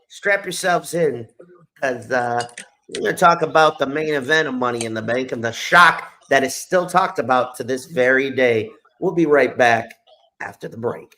strap yourselves in, because we're going to talk about the main event of Money in the Bank and the shock that is still talked about to this very day. We'll be right back after the break.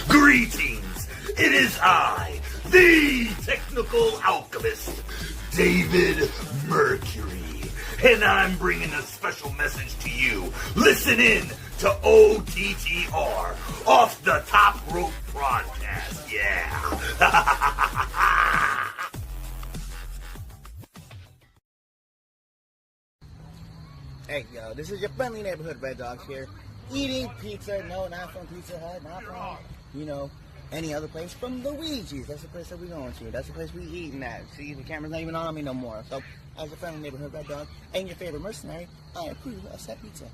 Greetings! It is I, the technical alchemist, David Mercury, and I'm bringing a special message to you. Listen in to OTTR, Off the Top Rope Broadcast, yeah. Hey, yo, this is your friendly neighborhood Red Dogs here. Eating pizza, no, not from Pizza Hut, not from, any other place. From Luigi's. That's the place that we going to. That's the place we eating at. See, the camera's not even on me no more. So, as your friendly neighborhood Red Dog and your favorite mercenary, I approve of that pizza.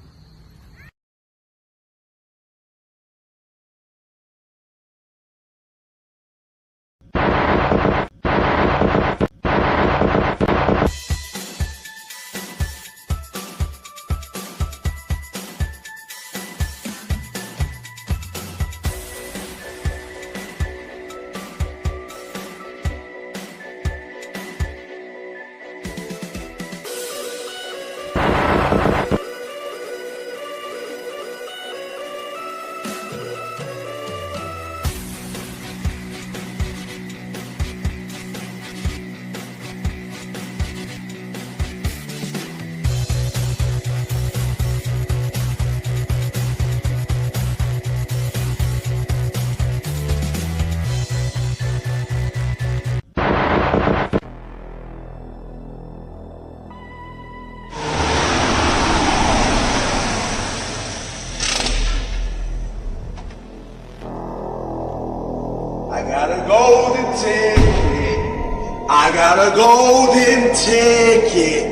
I got a golden ticket.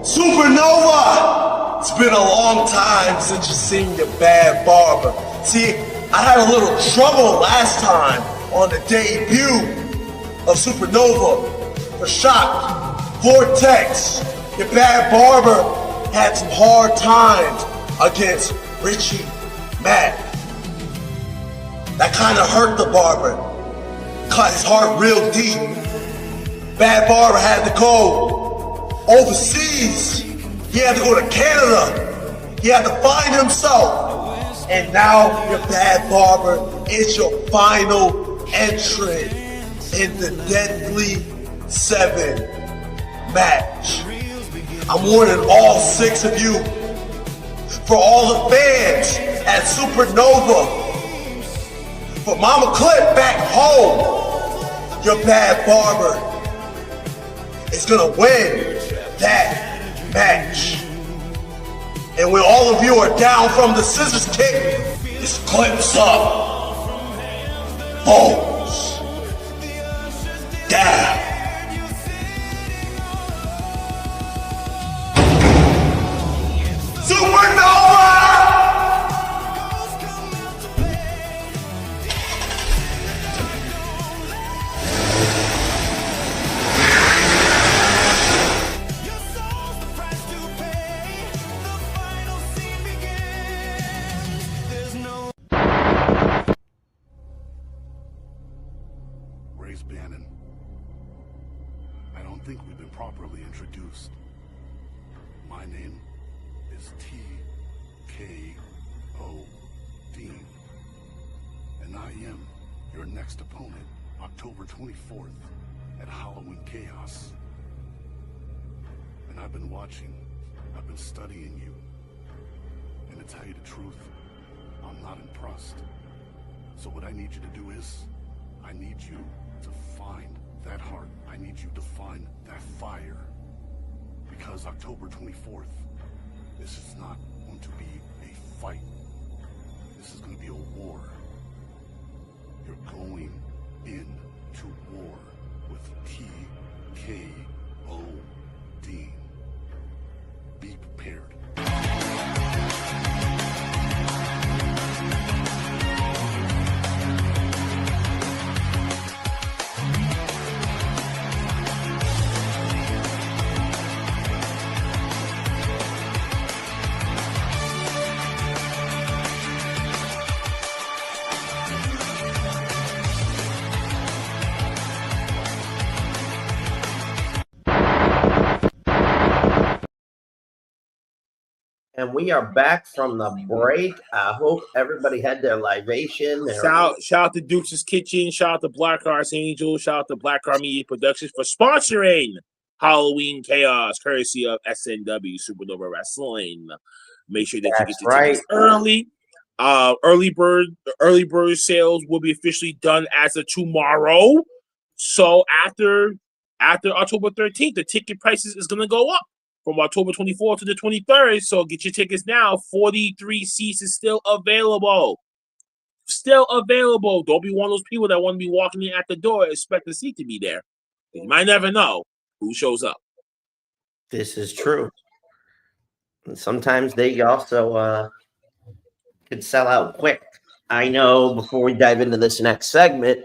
Supernova! It's been a long time since you've seen your bad barber. See, I had a little trouble last time on the debut of Supernova. For Shock, Vortex, your bad barber had some hard times against Richie Mack. That kind of hurt the barber. Cut his heart real deep. Bad barber had to go overseas. He had to go to Canada. He had to find himself. And now your bad barber is your final entrant in the Deadly 7 match. I'm warning all 6 of you, for all the fans at Supernova, for Mama Clip back home, your bad barber is gonna win that match. And when all of you are down from the scissors kick, this clips up, falls down. Supernova! Bannon. I don't think we've been properly introduced. My name is T.K.O. Dean, and I am your next opponent, October 24th at Halloween Chaos. And I've been watching, I've been studying you, and to tell you the truth, I'm not impressed. So what I need you to do is, I need you to find that heart. I need you to find that fire. Because October 24th, this is not going to be a fight. This is going to be a war. You're going into war with T.K.O. Dean. Be prepared. And we are back from the break. I hope everybody had their libation. Shout out to Duke's Kitchen. Shout out to Black Arts Angel. Shout out to Black Art Media Productions for sponsoring Halloween Chaos, courtesy of SNW Supernova Wrestling. Make sure that you get your tickets early. Early bird sales will be officially done as of tomorrow. So after October 13th, the ticket prices is gonna go up. from October 24th to the 23rd. So get your tickets now. 43 seats is still available. Still available. Don't be one of those people that want to be walking in at the door and expect the seat to be there. You might never know who shows up. This is true. And sometimes they also could sell out quick. I know before we dive into this next segment,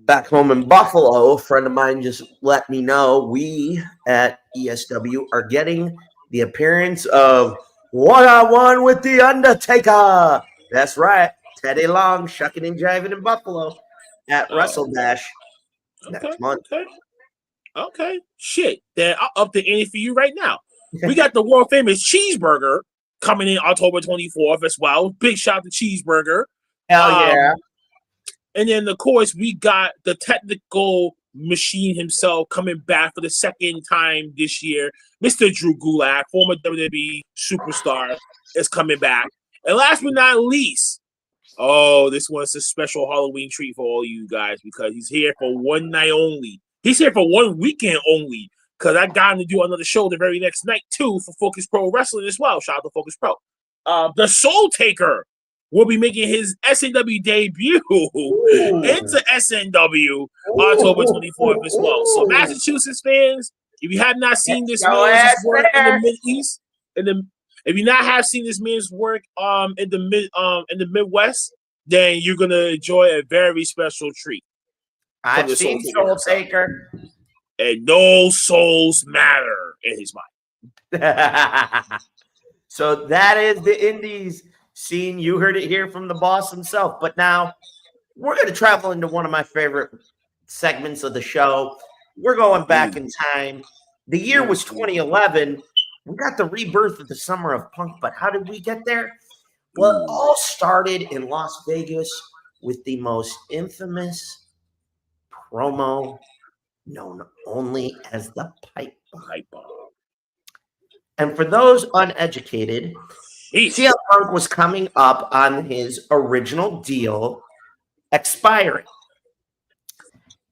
back home in Buffalo, a friend of mine just let me know we at ESW are getting the appearance of one-on-one with The Undertaker. That's right. Teddy Long shucking and jiving in Buffalo at WrestleDash next month. Okay. Shit. Then I'll up the ante for you right now. We got the world famous Cheeseburger coming in October 24th as well. Big shout out to Cheeseburger. Hell yeah. And then, of course, we got the technical machine himself coming back for the second time this year. Mr. Drew Gulak, former WWE superstar, is coming back. And last but not least, this one's a special Halloween treat for all you guys because he's here for one night only. He's here for one weekend only because I got him to do another show the very next night, too, for Focus Pro Wrestling as well. Shout out to Focus Pro. The Soul Taker will be making his SNW debut into SNW October 24th as well. So, Massachusetts fans, if you have not seen this man's work in the Mid-East, if you not have seen this man's work in the Midwest, then you're gonna enjoy a very special treat. I've seen Soul Taker, and no souls matter in his mind. So that is the Indies scene. You heard it here from the boss himself. But now we're going to travel into one of my favorite segments of the show. We're going back in time. The year was 2011. We got the rebirth of the summer of punk, but how did we get there? Well, it all started in Las Vegas with the most infamous promo known only as the pipe bomb. And for those uneducated, CM Punk was coming up on his original deal expiring.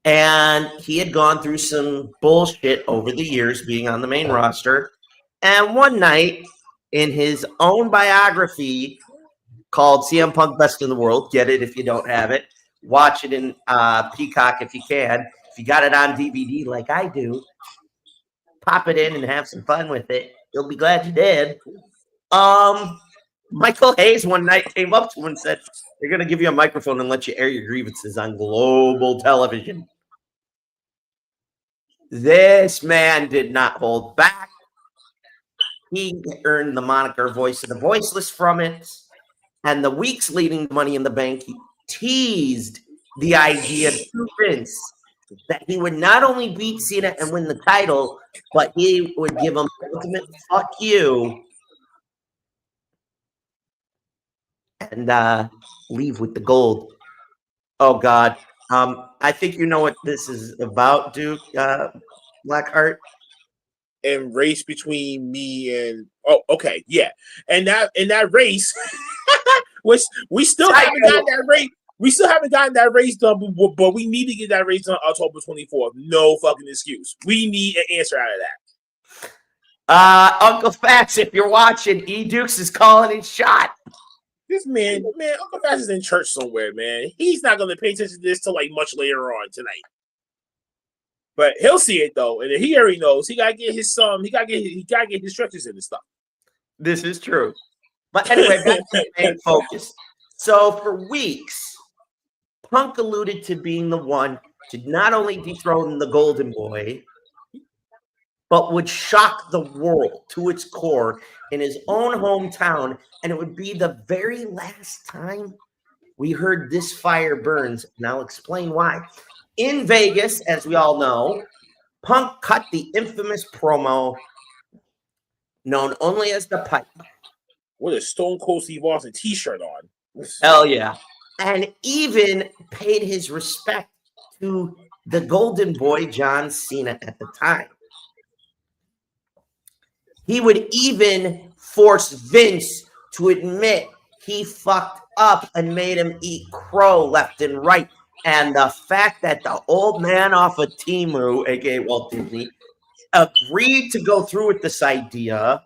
And he had gone through some bullshit over the years being on the main roster. And one night in his own biography called CM Punk Best in the World, get it if you don't have it, watch it in Peacock if you can. If you got it on DVD like I do, pop it in and have some fun with it. You'll be glad you did. Michael Hayes one night came up to him and said, "They're going to give you a microphone and let you air your grievances on global television." This man did not hold back. He earned the moniker Voice of the Voiceless from it. And the weeks leading to Money in the Bank, he teased the idea to Vince that he would not only beat Cena and win the title, but he would give him ultimate fuck you and leave with the gold. Oh, God. I think you know what this is about, Duke, Blackheart. And race between me and and that race which we still haven't gotten that race. We still haven't gotten that race done, but we need to get that race done October 24th. No fucking excuse. We need an answer out of that. Uncle Fats, if you're watching, E Dukes is calling his shot. This man, Uncle Fats is in church somewhere, man. He's not gonna pay attention to this till like much later on tonight. But he'll see it though, and he already knows he gotta get his he gotta get his stretches in and stuff. This is true. But anyway, back to the main focus. So for weeks, Punk alluded to being the one to not only dethrone the Golden Boy, but would shock the world to its core in his own hometown. And it would be the very last time we heard This Fire Burns. And I'll explain why. In Vegas, as we all know, Punk cut the infamous promo known only as the pipe. With a Stone Cold Steve Austin t-shirt on. Hell yeah. And even paid his respect to the Golden Boy, John Cena, at the time. He would even force Vince to admit he fucked up and made him eat crow left and right. And the fact that the old man off of Timu, aka Walt Disney, agreed to go through with this idea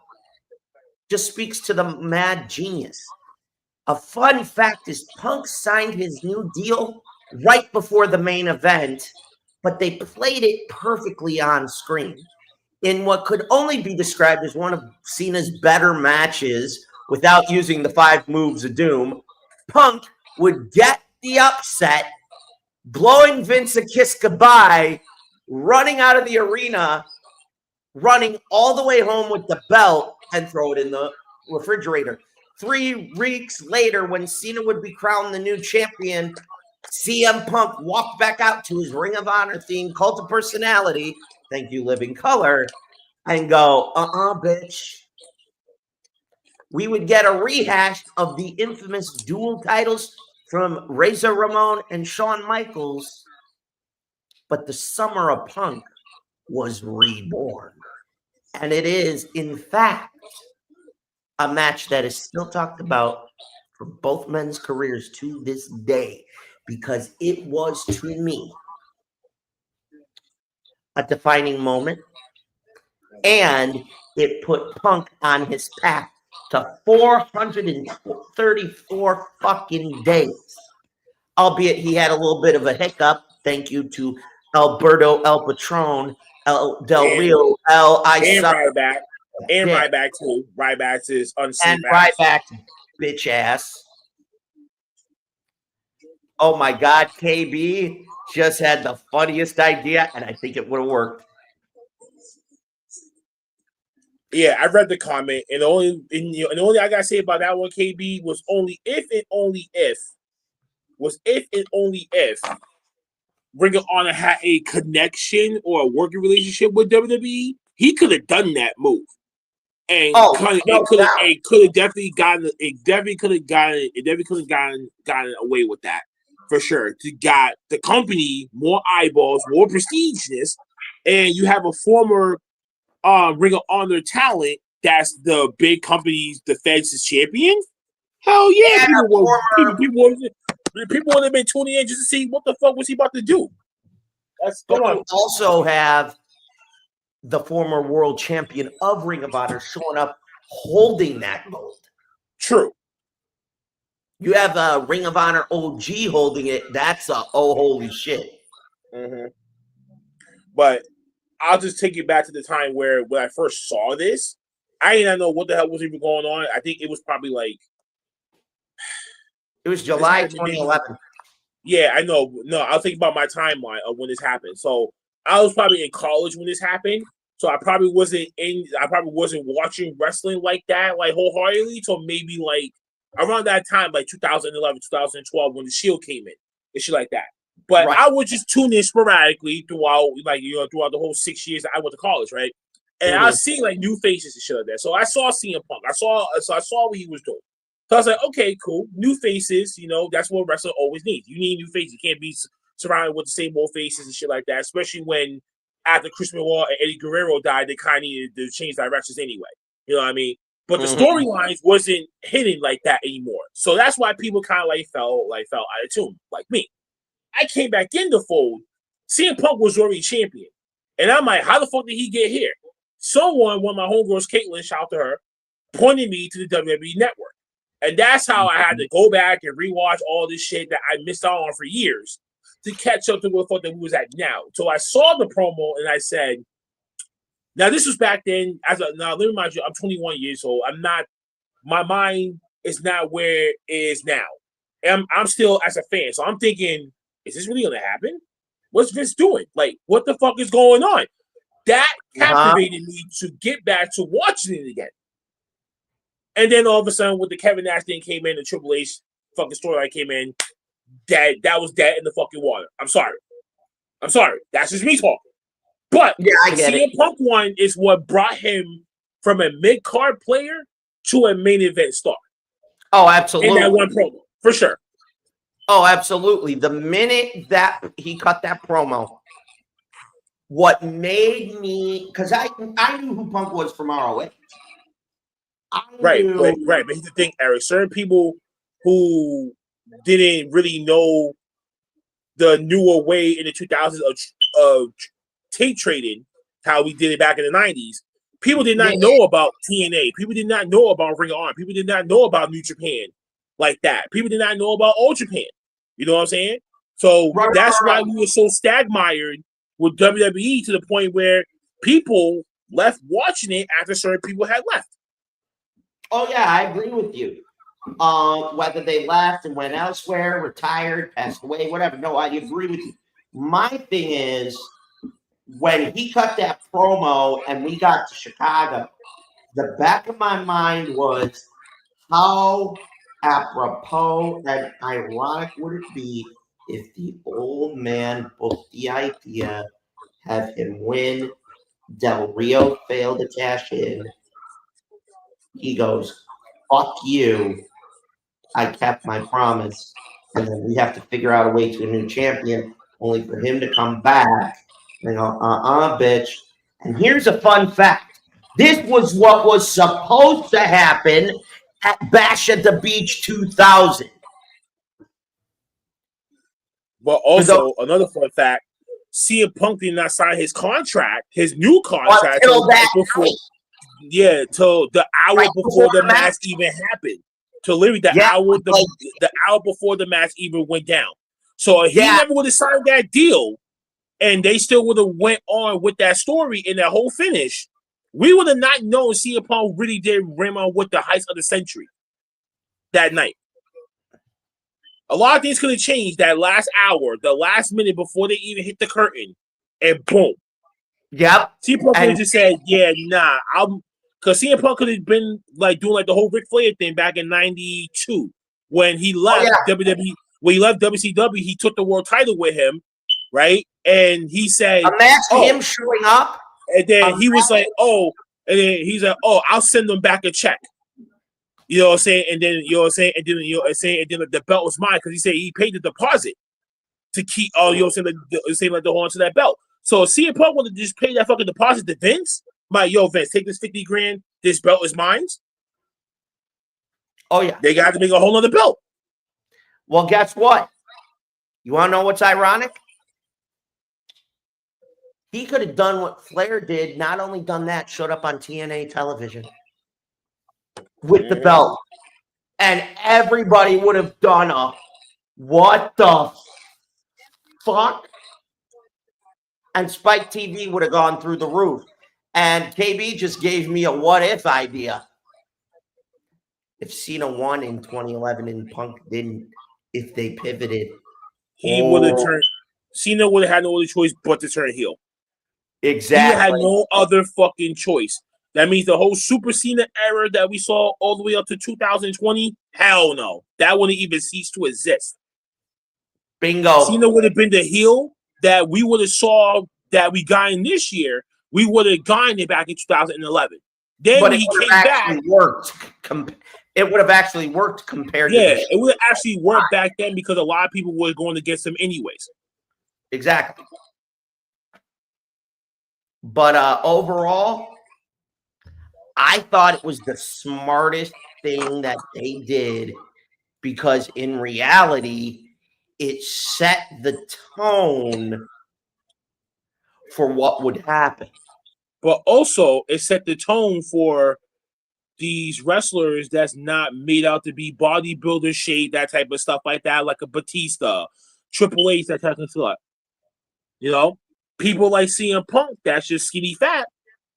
just speaks to the mad genius. A fun fact is Punk signed his new deal right before the main event, but they played it perfectly on screen. In what could only be described as one of Cena's better matches without using the 5 moves of doom, Punk would get the upset, blowing Vince a kiss goodbye, running out of the arena, running all the way home with the belt, and throw it in the refrigerator. 3 weeks later, when Cena would be crowned the new champion, CM Punk walked back out to his Ring of Honor theme, Cult of Personality, thank you, Living Color, and go, bitch. We would get a rehash of the infamous dual titles from Razor Ramon and Shawn Michaels, but the Summer of Punk was reborn. And it is, in fact, a match that is still talked about for both men's careers to this day, because it was, to me, a defining moment, and it put Punk on his path to 434 fucking days. Albeit he had a little bit of a hiccup, thank you to Alberto El Patron, El Del Rio, El Ryback. And Ryback too. Ryback's is unsafe. And Ryback, bitch ass. Oh my God, KB just had the funniest idea, and I think it would have worked. Yeah, I read the comment, and the only I gotta say about that one, KB, was only if Ring of Honor had a connection or a working relationship with WWE, he could have done that move. And it could have definitely gotten away with that for sure. To got the company more eyeballs, more prestigious, and you have a former Ring of Honor talent that's the big company's defense champion. Hell yeah, people would have been tuning in just to see what the fuck was he about to do. You also have the former world champion of Ring of Honor showing up holding that gold. True. You have a Ring of Honor OG holding it. That's holy shit. Mm-hmm. But I'll just take you back to the time when I first saw this, I did not know what the hell was even going on. I think it was probably like... It was July 2011. Yeah, I know. No, I was thinking about my timeline of when this happened. So I was probably in college when this happened. So I probably wasn't watching wrestling like that, like wholeheartedly. So maybe like around that time, like 2011, 2012, when the Shield came in and shit like that. But I would just tune in sporadically throughout the whole 6 years that I went to college, right? And I was seeing like new faces and shit like that. So I saw CM Punk. I saw what he was doing. So I was like, okay, cool. New faces, that's what wrestling always needs. You need new faces. You can't be surrounded with the same old faces and shit like that, especially when after Chris Benoit and Eddie Guerrero died, they kind of needed to change directions anyway. You know what I mean? But the storylines wasn't hidden like that anymore. So that's why people kind of fell out of tune, like me. I came back in the fold. CM Punk was already champion. And I'm like, how the fuck did he get here? One of my homegirls, Caitlin, shout out to her, pointed me to the WWE Network. And that's how I had to go back and rewatch all this shit that I missed out on for years to catch up to what the fuck that we was at now. So I saw the promo and I said, now this was back then. Now let me remind you, I'm 21 years old. My mind is not where it is now. And I'm still as a fan. So I'm thinking, is this really going to happen? What's Vince doing? Like, what the fuck is going on? That captivated me to get back to watching it again. And then all of a sudden, when the Kevin Nash thing came in, the Triple H fucking storyline came in, that was dead in the fucking water. I'm sorry. That's just me talking. But yeah, I get CM Punk one is what brought him from a mid-card player to a main event star. Oh, absolutely. In that one promo, for sure. Oh, absolutely. The minute that he cut that promo, what made me, because I knew who Punk was from ROH. Right. But here's the thing, Eric. Certain people who didn't really know the newer way in the 2000s of tape trading how we did it back in the 90s. People did not know about TNA. People did not know about Ring of Honor. People did not know about New Japan like that. People did not know about All Japan. You know what I'm saying? So that's why we were so stagmired with WWE to the point where people left watching it after certain people had left. Oh, yeah, I agree with you. Whether they left and went elsewhere, retired, passed away, whatever. No, I agree with you. My thing is, when he cut that promo and we got to Chicago, the back of my mind was how apropos and ironic would it be if the old man booked the idea, have him win, Del Rio failed to cash in. He goes, fuck you. I kept my promise. And then we have to figure out a way to a new champion, only for him to come back and go, bitch. And here's a fun fact. This was what was supposed to happen at Bash at the Beach 2000. But also, another fun fact, CM Punk did not sign his contract, his new contract, till the hour before the match even happened. To literally the hour before the match even went down. So if he never would have signed that deal, and they still would have went on with that story and that whole finish, we would have not known CM Punk really did rim on with the Heist of the Century that night. A lot of things could have changed that last hour, the last minute before they even hit the curtain, and boom. Yep. CM Punk could have just said, because CM Punk could have been like doing like the whole Ric Flair thing back in '92 when he left WWE. When he left WCW, he took the world title with him, right? And he said, imagine him showing up. And then he was like, and then he's like, I'll send them back a check. You know what I'm saying? And then and then the belt was mine because he said he paid the deposit to keep like to hold on to that belt. So CM Punk wanted to just pay that fucking deposit to Vince. Vince, take this 50 grand. This belt is mine. Oh yeah, they got to make a whole other belt. Well, guess what? You want to know what's ironic? He could have done what Flair did. Not only done that, showed up on TNA television with the belt, and everybody would have done a what the fuck, and Spike TV would have gone through the roof. And KB just gave me a what if idea. If Cena won in 2011 and Punk didn't, if they pivoted, he would have turned. Cena would have had no other choice but to turn heel. Exactly. He had no other fucking choice. That means the whole Super Cena era that we saw all the way up to 2020, hell no. That wouldn't even cease to exist. Bingo. Cena would have been the heel that we would have saw that we got in this year. We would have gotten it back in 2011. Then when he came back, it would have actually worked compared to it would have actually worked back then because a lot of people were going against him anyways. Exactly. But overall, I thought it was the smartest thing that they did because in reality, it set the tone for what would happen. But also, it set the tone for these wrestlers that's not made out to be bodybuilder shape, that type of stuff like that, like a Batista, Triple H, that type of stuff. You know, people like CM Punk, that's just skinny fat,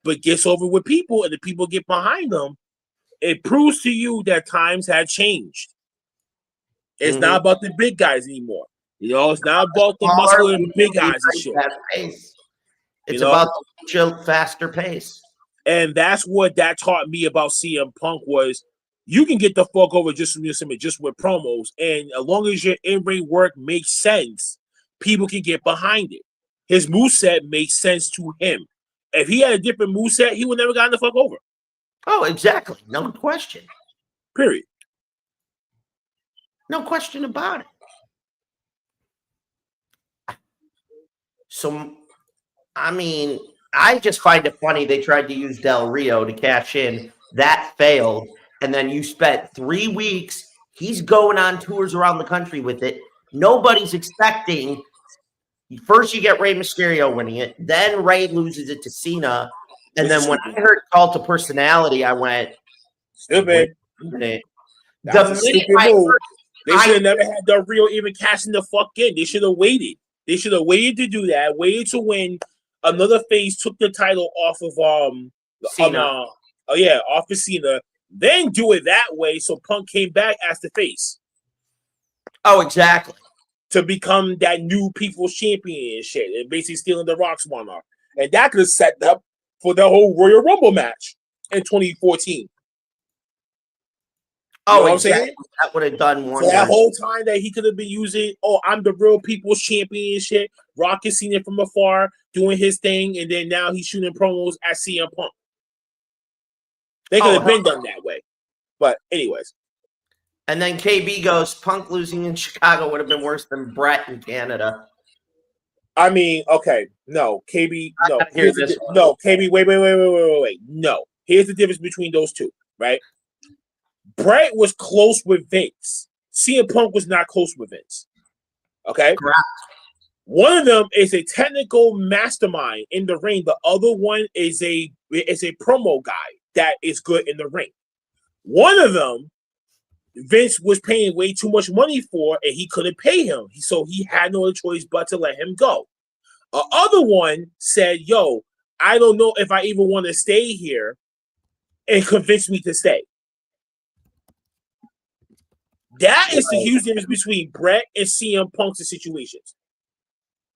but gets over with people, and the people get behind them. It proves to you that times have changed. It's not about the big guys anymore. You know, it's not about the muscular big guys and shit. It's about the chill, faster pace. And that's what that taught me about CM Punk was you can get the fuck over just with promos. And as long as your in-ring work makes sense, people can get behind it. His moveset makes sense to him. If he had a different moveset, he would never gotten the fuck over. Oh, exactly. No question. Period. No question about it. So, I mean, I just find it funny they tried to use Del Rio to cash in. That failed. And then you spent 3 weeks. He's going on tours around the country with it. Nobody's expecting First, you get Rey Mysterio winning it. Then Rey loses it to Cena. And then when I heard Call to Personality, I went, stupid. That's a stupid move. They should have never had the real even cashing the fuck in. They should have waited. They should have waited to do that. Waited to when another face took the title off of Cena. Off of Cena. Then do it that way so Punk came back as the face. Oh, exactly. To become that new People's Champion and shit, and basically stealing the Rock's monarch. And that could have set up for the whole Royal Rumble match in 2014. Oh, you know exactly. That would have done one. So that whole time that he could have been using, I'm the real People's Champion and shit. Rock is seen it from afar, doing his thing, and then now he's shooting promos at CM Punk. They could have been done that way. But anyways. And then KB goes, Punk losing in Chicago would have been worse than Brett in Canada. I mean, okay, no, KB, no. KB, wait. No. Here's the difference between those two, right? Brett was close with Vince. CM Punk was not close with Vince. Okay? Correct. One of them is a technical mastermind in the ring. The other one is a promo guy that is good in the ring. One of them, Vince was paying way too much money for, and he couldn't pay him. So he had no other choice but to let him go. The other one said, yo, I don't know if I even want to stay here, and convinced me to stay. That is the huge difference between Brett and CM Punk's situations.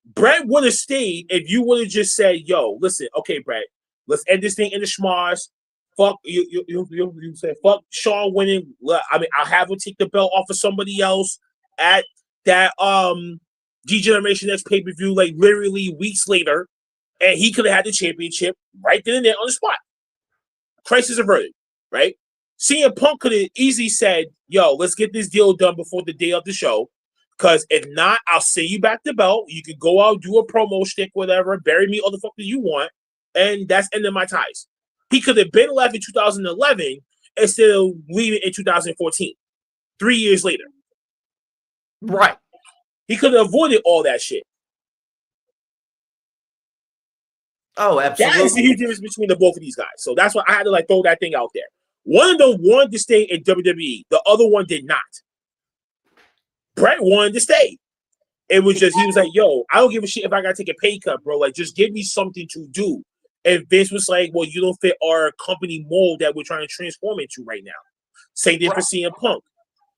Brett would have stayed if you would have just said, yo, listen, okay, Brett, let's end this thing in the schmars. Fuck you said fuck Shawn winning. I mean, I'll have him take the belt off of somebody else at that D-Generation X pay-per-view, like literally weeks later, and he could have had the championship right then and there on the spot. Crisis averted, right? CM Punk could have easily said, yo, let's get this deal done before the day of the show. Because if not, I'll send you back the belt. You can go out, do a promo shtick, whatever, bury me all the fuck that you want, and that's ending my ties. He could have been left in 2011 instead of leaving in 2014, 3 years later. Right. He could have avoided all that shit. Oh, absolutely. That is the huge difference between the both of these guys. So that's why I had to throw that thing out there. One of them wanted to stay in WWE. The other one did not. Brett wanted to stay. It was just, he was like, yo, I don't give a shit if I got to take a pay cut, bro. Like, just give me something to do. And Vince was like, well, you don't fit our company mold that we're trying to transform into right now. Same thing for CM Punk.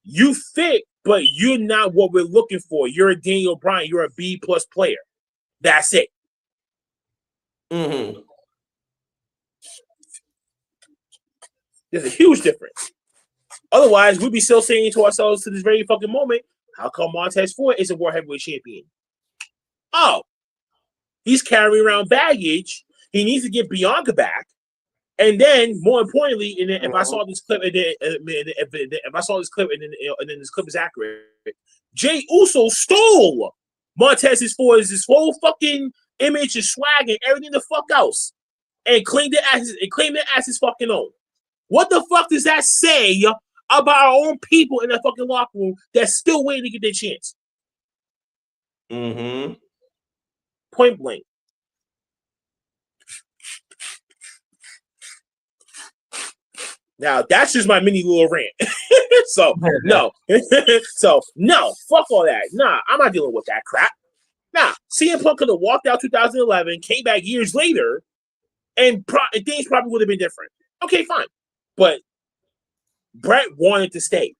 You fit, but you're not what we're looking for. You're a Daniel Bryan. You're a B+ player. That's it. Mm-hmm. There's a huge difference. Otherwise, we'd be still saying to ourselves to this very fucking moment, how come Montez Ford is a World Heavyweight Champion? Oh, he's carrying around baggage. He needs to get Bianca back. And then, more importantly, and then if I saw this clip, and then if I saw this clip, and then this clip is accurate, Jey Uso stole Montez Ford's whole fucking image and swag and everything the fuck else, and claimed it as his fucking own. What the fuck does that say about our own people in that fucking locker room that's still waiting to get their chance? Mm-hmm. Point blank. Now, that's just my mini little rant. So, no. No, fuck all that. Nah, I'm not dealing with that crap. Nah, CM Punk could have walked out 2011, came back years later, and things probably would have been different. Okay, fine. But Brett wanted to stay.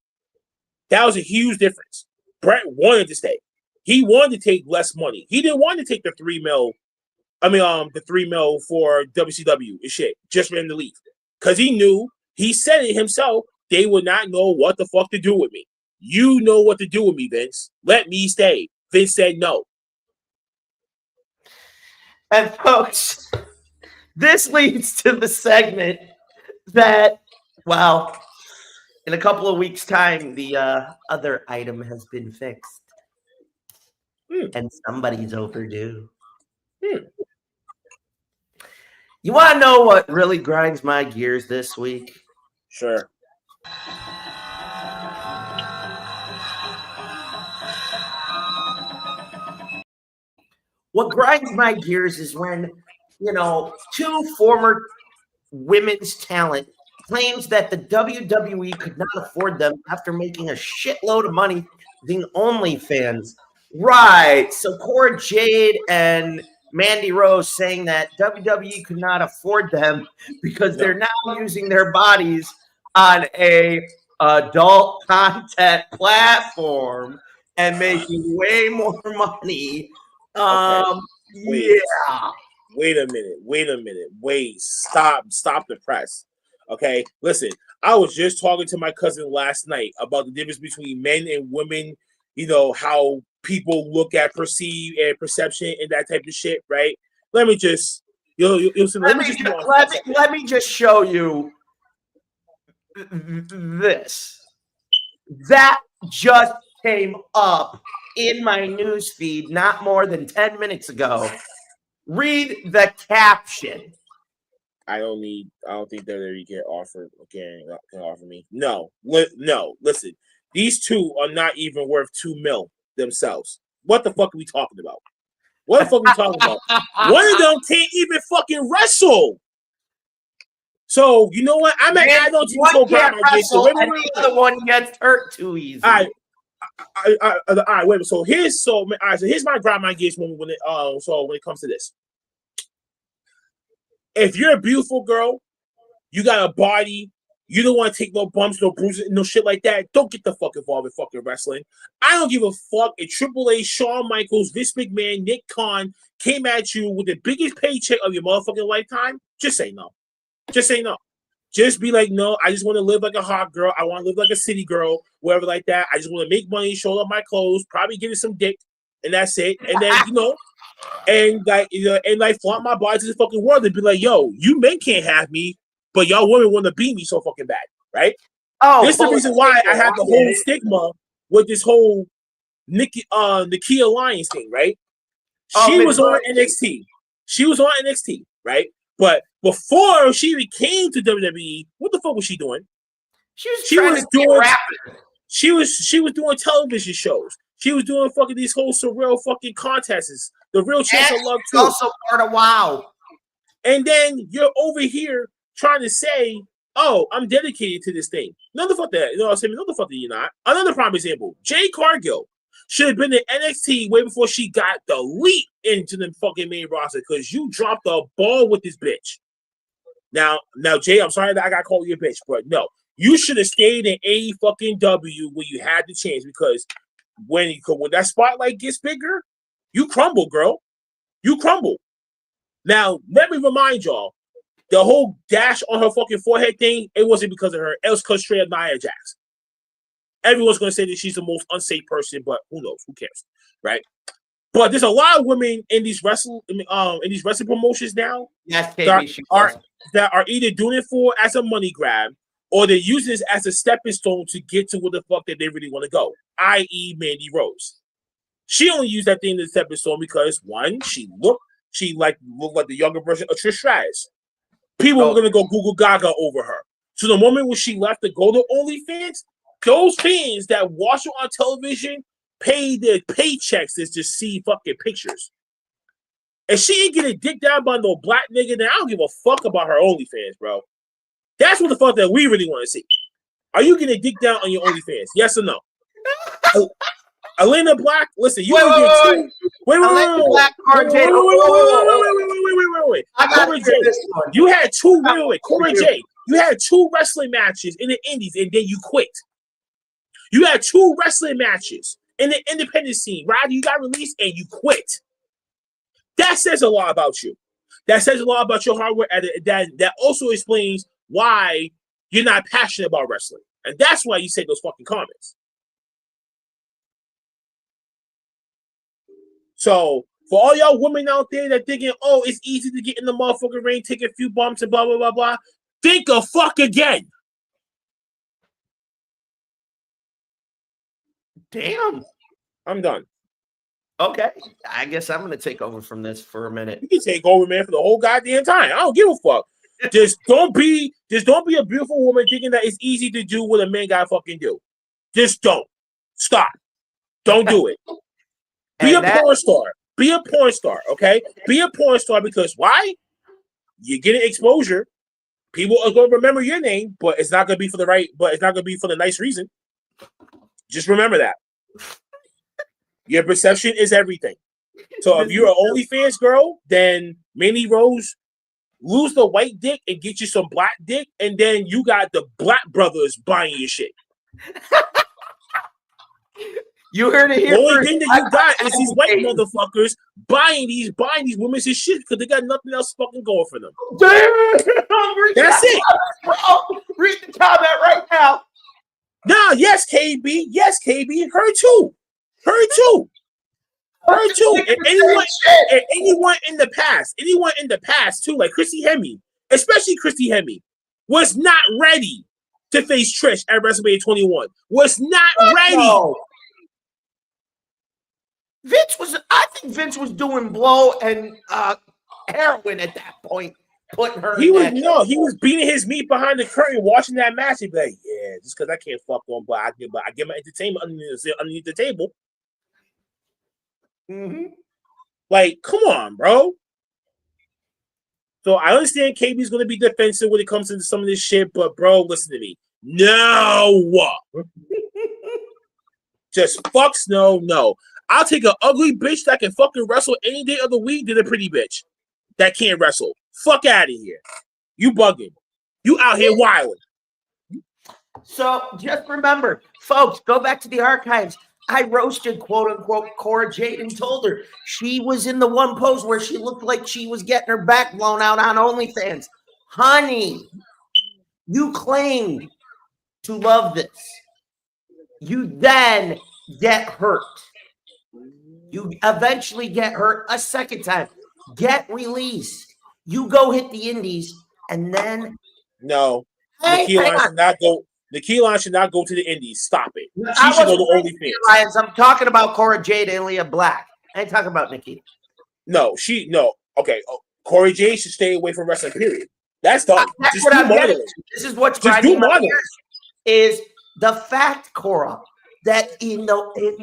That was a huge difference. Brett wanted to stay. He wanted to take less money. He didn't want to take the $3 million. The $3 million for WCW and shit just for him to leave. Because he knew, he said it himself, they would not know what the fuck to do with me. You know what to do with me, Vince. Let me stay. Vince said no. And folks, this leads to the segment that, well, in a couple of weeks' time, the other item has been fixed. And somebody's overdue. You want to know what really grinds my gears this week? Sure. What grinds my gears is when, two former women's talent claims that the WWE could not afford them after making a shitload of money being OnlyFans. Right. So Cora Jade and Mandy Rose saying that WWE could not afford them because they're now using their bodies on a adult content platform and making way more money. Yeah. Wait a minute. Stop the press. Okay, listen. I was just talking to my cousin last night about the difference between men and women. How people look at perceive and perception and that type of shit, right? Let me just, let me just show you this. That just came up in my news feed not more than 10 minutes ago. Read the caption. I don't think WWE can offer me. No. Listen, these two are not even worth $2 million themselves. What the fuck are we talking about? One of them can't even fucking wrestle. So you know what? I'm gonna add on to one can't wrestle, and the other one gets hurt too easy. All right, wait. So here's my grind my gears when it comes to this. If you're a beautiful girl, you got a body, you don't want to take no bumps, no bruises, no shit like that, don't get the fuck involved in fucking wrestling. I don't give a fuck if AAA, Shawn Michaels, Vince McMahon, Nick Khan came at you with the biggest paycheck of your motherfucking lifetime. Just say no. Just say no. Just be like, no, I just want to live like a hot girl. I want to live like a city girl, whatever like that. I just want to make money, show up my clothes, probably give it some dick, and that's it. And then, and flaunt my body to the fucking world and be like, yo, you men can't have me, but y'all women want to beat me so fucking bad, right? Oh, this is the reason why I have the whole stigma with this whole Nakia Lyons thing, right? She was on NXT. She was on NXT, right? But before she even came to WWE, what the fuck was she doing? She was doing television shows. She was doing fucking these whole surreal fucking contests. The Real Chance of Love too. Also part of WoW. And then you're over here trying to say, "Oh, I'm dedicated to this thing." No, the fuck that. You know what I'm saying? No, the fuck that you're not. Another prime example: Jade Cargill should have been in NXT way before she got the leap into the fucking main roster because you dropped the ball with this bitch. Now, Jay, I'm sorry that I got called you a bitch, but no, you should have stayed in AEW when you had the chance because when that spotlight gets bigger, you crumble, girl. You crumble. Now, let me remind y'all, the whole dash on her fucking forehead thing, it wasn't because of her. It was because straight up Nia Jax. Everyone's going to say that she's the most unsafe person, but who knows? Who cares, right? But there's a lot of women in these wrestling promotions now that are either doing it for as a money grab or they're using this as a stepping stone to get to where the fuck that they really want to go, i.e. Mandy Rose. She only used that thing as a stepping stone because, one, she looked like the younger version of Trish Stratus. People were going to go Google Gaga over her. So the moment when she left to go to OnlyFans, those fans that watch her on television pay their paychecks to just see fucking pictures. If she ain't getting dick down by no black nigga, then I don't give a fuck about her OnlyFans, bro. That's what the fuck that we really want to see. Are you getting dick down on your OnlyFans? Yes or no? Elena Black, listen, you will get two. Wait. You had two. Corey J. You had two wrestling matches in the Indies, and then you quit. You had two wrestling matches in the independent scene, right? You got released and you quit. That says a lot about you. That says a lot about your hard work. That also explains why you're not passionate about wrestling. And that's why you say those fucking comments. So, for all y'all women out there that thinking, oh, it's easy to get in the motherfucking ring, take a few bumps and blah, blah, blah, blah, think a fuck again. Damn. I'm done. Okay. I guess I'm going to take over from this for a minute. You can take over, man, for the whole goddamn time. I don't give a fuck. Just don't be a beautiful woman thinking that it's easy to do what a man gotta fucking do. Just don't. Stop. Don't do it. Be a porn star. Be a porn star, okay? Be a porn star because why? You're getting exposure. People are going to remember your name, but it's not going to be for the right. But it's not going to be for the nice reason. Just remember that. Your perception is everything. So if you're an OnlyFans girl, then Mandy Rose lose the white dick and get you some black dick, and then you got the black brothers buying your shit. You heard it here. The only thing that you got is these white motherfuckers buying these women's shit because they got nothing else fucking going for them. That's it. Bro, read the comment right now. Nah, yes, KB. Yes, KB. Her too. And anyone in the past too, like Christy Hemme, especially Christy Hemme, was not ready to face Trish at WrestleMania 21. Was not ready. No. I think Vince was doing blow and heroin at that point, putting her. He was beating his meat behind the curtain, watching that match. He'd be like, "Yeah, just because I can't fuck on, but I get my entertainment underneath the table." Mm-hmm. Like, come on, bro. So I understand KB's going to be defensive when it comes to some of this shit, but bro, listen to me. No. Just fucks no. I'll take an ugly bitch that can fucking wrestle any day of the week than a pretty bitch that can't wrestle. Fuck out of here. You bugging. You out here wilding. So just remember, folks, go back to the archives. I roasted, quote unquote, Cora Jade and told her she was in the one pose where she looked like she was getting her back blown out on OnlyFans. Honey, you claimed to love this. You then get hurt. You eventually get hurt a second time. Get released. You go hit the indies, and then no. Nikhil should not go to the indies. Stop it. She should go to OnlyFans. I'm talking about Cora Jade and Leah Black. I ain't talking about Nikki. No. Okay. Cora Jade should stay away from wrestling. Period. That's done. That's just what do I'm modeling. getting. This is what's just do modeling. Is the fact, Cora, that in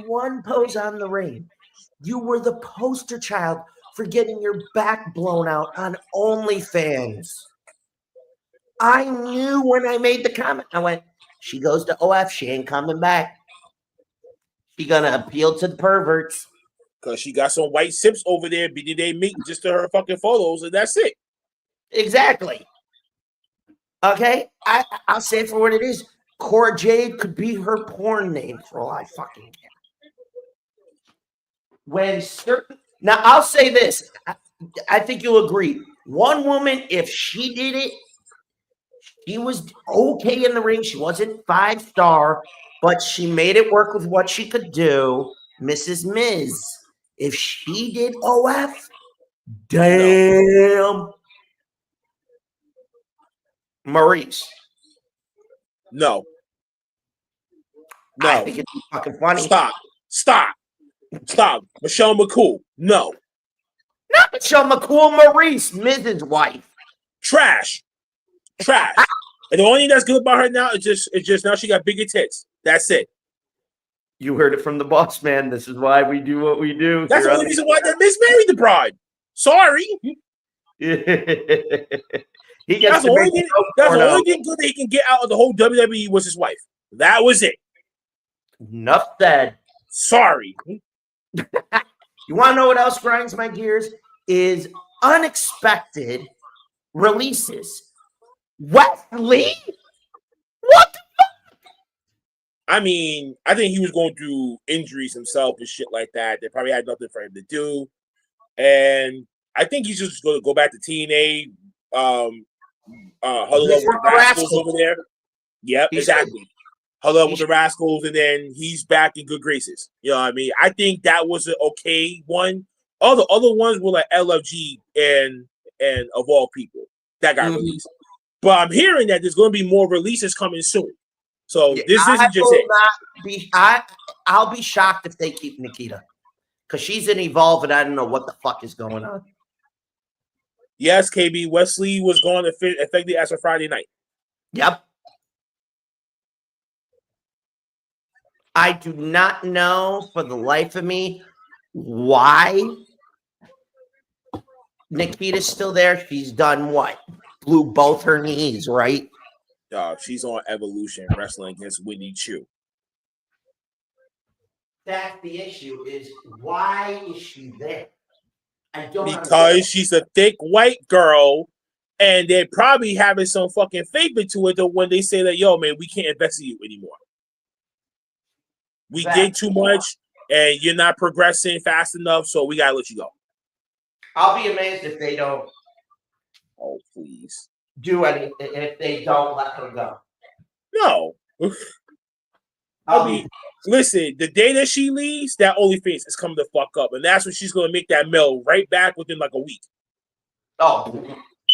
one pose on the ring, you were the poster child for getting your back blown out on OnlyFans. I knew when I made the comment. I went, she goes to OF. She ain't coming back. She gonna appeal to the perverts. Because she got some white sips over there, they meet just to her fucking photos, and that's it. Exactly. Okay? I'll say it for what it is. Cora Jade could be her porn name for all I fucking care. Now, I'll say this. I think you'll agree. One woman, if she did it, she was okay in the ring. She wasn't 5-star, but she made it work with what she could do. Mrs. Miz. If she did OF, damn. Maurice. No. I think it's fucking funny. Stop. Michelle McCool. No. Not Michelle McCool. Maurice, Miz's wife. Trash. And the only thing that's good about her now is just now she got bigger tits. That's it. You heard it from the boss man. This is why we do what we do. That's the only reason why they mismarried the bride. Sorry. That's the only thing good that he can get out of the whole WWE was his wife. That was it. Enough said. Sorry. You want to know what else grinds my gears? Is unexpected releases. Wesley? What the fuck? I mean, I think he was going through injuries himself and shit like that. They probably had nothing for him to do. And I think he's just going to go back to TNA, huddle up with the Rascals over there. Yep, exactly. Huddle up with the Rascals, and then he's back in good graces. You know what I mean? I think that was an okay one. All the other ones were like LFG and of all people that got released. But I'm hearing that there's going to be more releases coming soon. So this isn't just it. I'll be shocked if they keep Nikita, because she's in Evolve and I don't know what the fuck is going on. Yes, KB. Wesley was gone effectively as of Friday night. Yep. I do not know for the life of me why Nikita's still there. She's done what? Blew both her knees, right? She's on Evolution wrestling against Winnie Chu. That's the issue. Is why is she there? I don't because she's a thick white girl, and they're probably having some fucking faith into it. Though when they say that, yo, man, we can't invest in you anymore. We did too much, and you're not progressing fast enough, so we gotta let you go. I'll be amazed if they don't. Oh, please. Do anything if they don't let her go. No. Listen, the day that she leaves, that OnlyFans is coming the fuck up, and that's when she's gonna make that mill right back within like a week. Oh,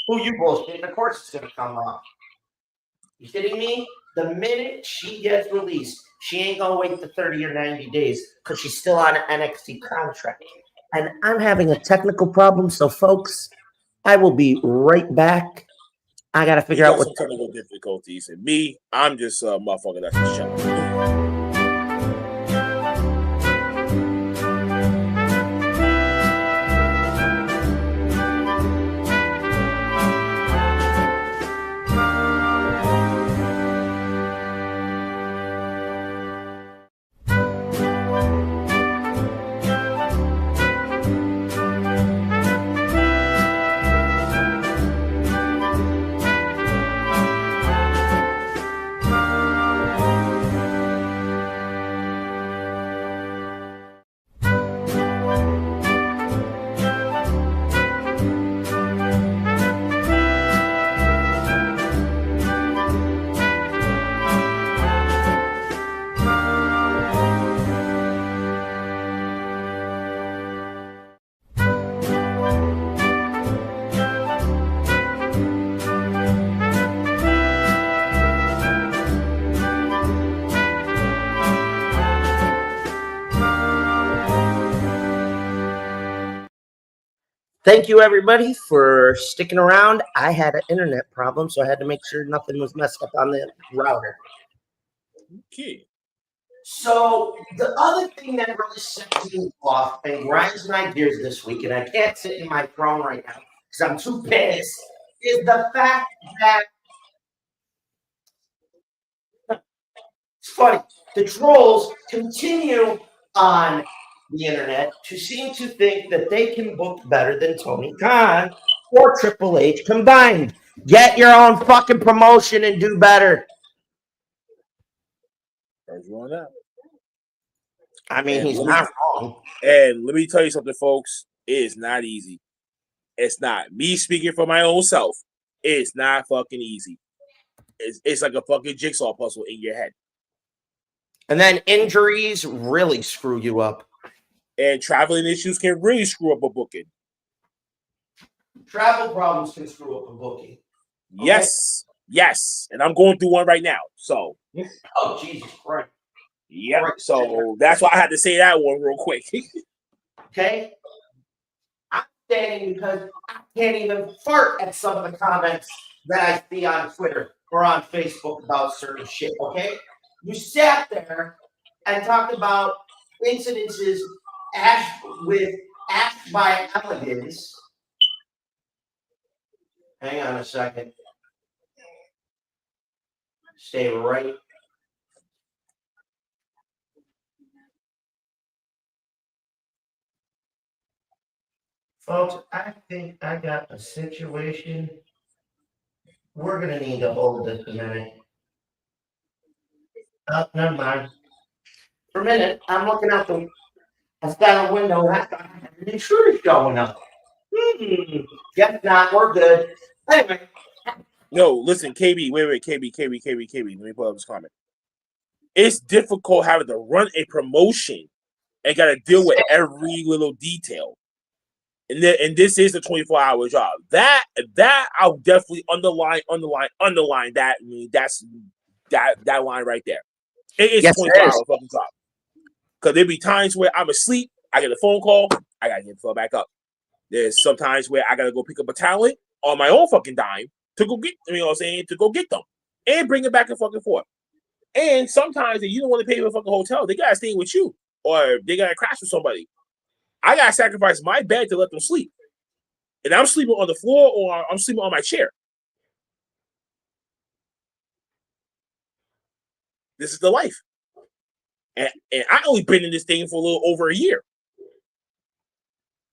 who you bullshit? Of course it's gonna come up. You kidding me? The minute she gets released, she ain't gonna wait the 30 or 90 days because she's still on an NXT contract. And I'm having a technical problem, so folks, I will be right back. I gotta figure out what some technical difficulties. And me, I'm just a motherfucker that's just chilling. Thank you, everybody, for sticking around. I had an internet problem, so I had to make sure nothing was messed up on the router. Okay. So the other thing that really sets me off and grinds my gears this week, and I can't sit in my throne right now because I'm too pissed, is the fact that it's funny. The trolls continue on the internet to seem to think that they can book better than Tony Khan or Triple H combined. Get your own fucking promotion and do better. I mean, he's not wrong. And let me tell you something, folks. It is not easy. It's not. Me speaking for my own self. It's not fucking easy. It's like a fucking jigsaw puzzle in your head. And then injuries really screw you up. And traveling issues can really screw up a booking. Travel problems can screw up a booking. Okay? Yes. And I'm going through one right now. So. Oh, Jesus Christ. Yeah. Right. So that's why I had to say that one real quick. Okay. I'm standing because I can't even fart at some of the comments that I see on Twitter or on Facebook about certain shit. Okay. You sat there and talked about incidences with Ash by Elegance. Hang on a second. Stay right. Folks, I think I got a situation. We're going to need to hold this a minute. Oh, never mind. For a minute, I'm looking out the window. I thought I had an intruder showing up. Guess not. We're good. Anyway. No, listen, KB. Wait. KB. Let me pull up this comment. It's difficult having to run a promotion and got to deal with every little detail. And this is a 24-hour job. That I'll definitely underline that. I mean, that's that line right there. It is a 24-hour fucking job. Because there'll be times where I'm asleep, I get a phone call, I gotta get the phone back up. There's sometimes where I gotta go pick up a talent on my own fucking dime to go get, to go get them and bring it back and fucking forth. And sometimes if you don't want to pay for a fucking hotel, they gotta stay with you or they gotta crash with somebody. I gotta sacrifice my bed to let them sleep. and I'm sleeping on the floor or I'm sleeping on my chair. This is the life. And I only been in this thing for a little over a year.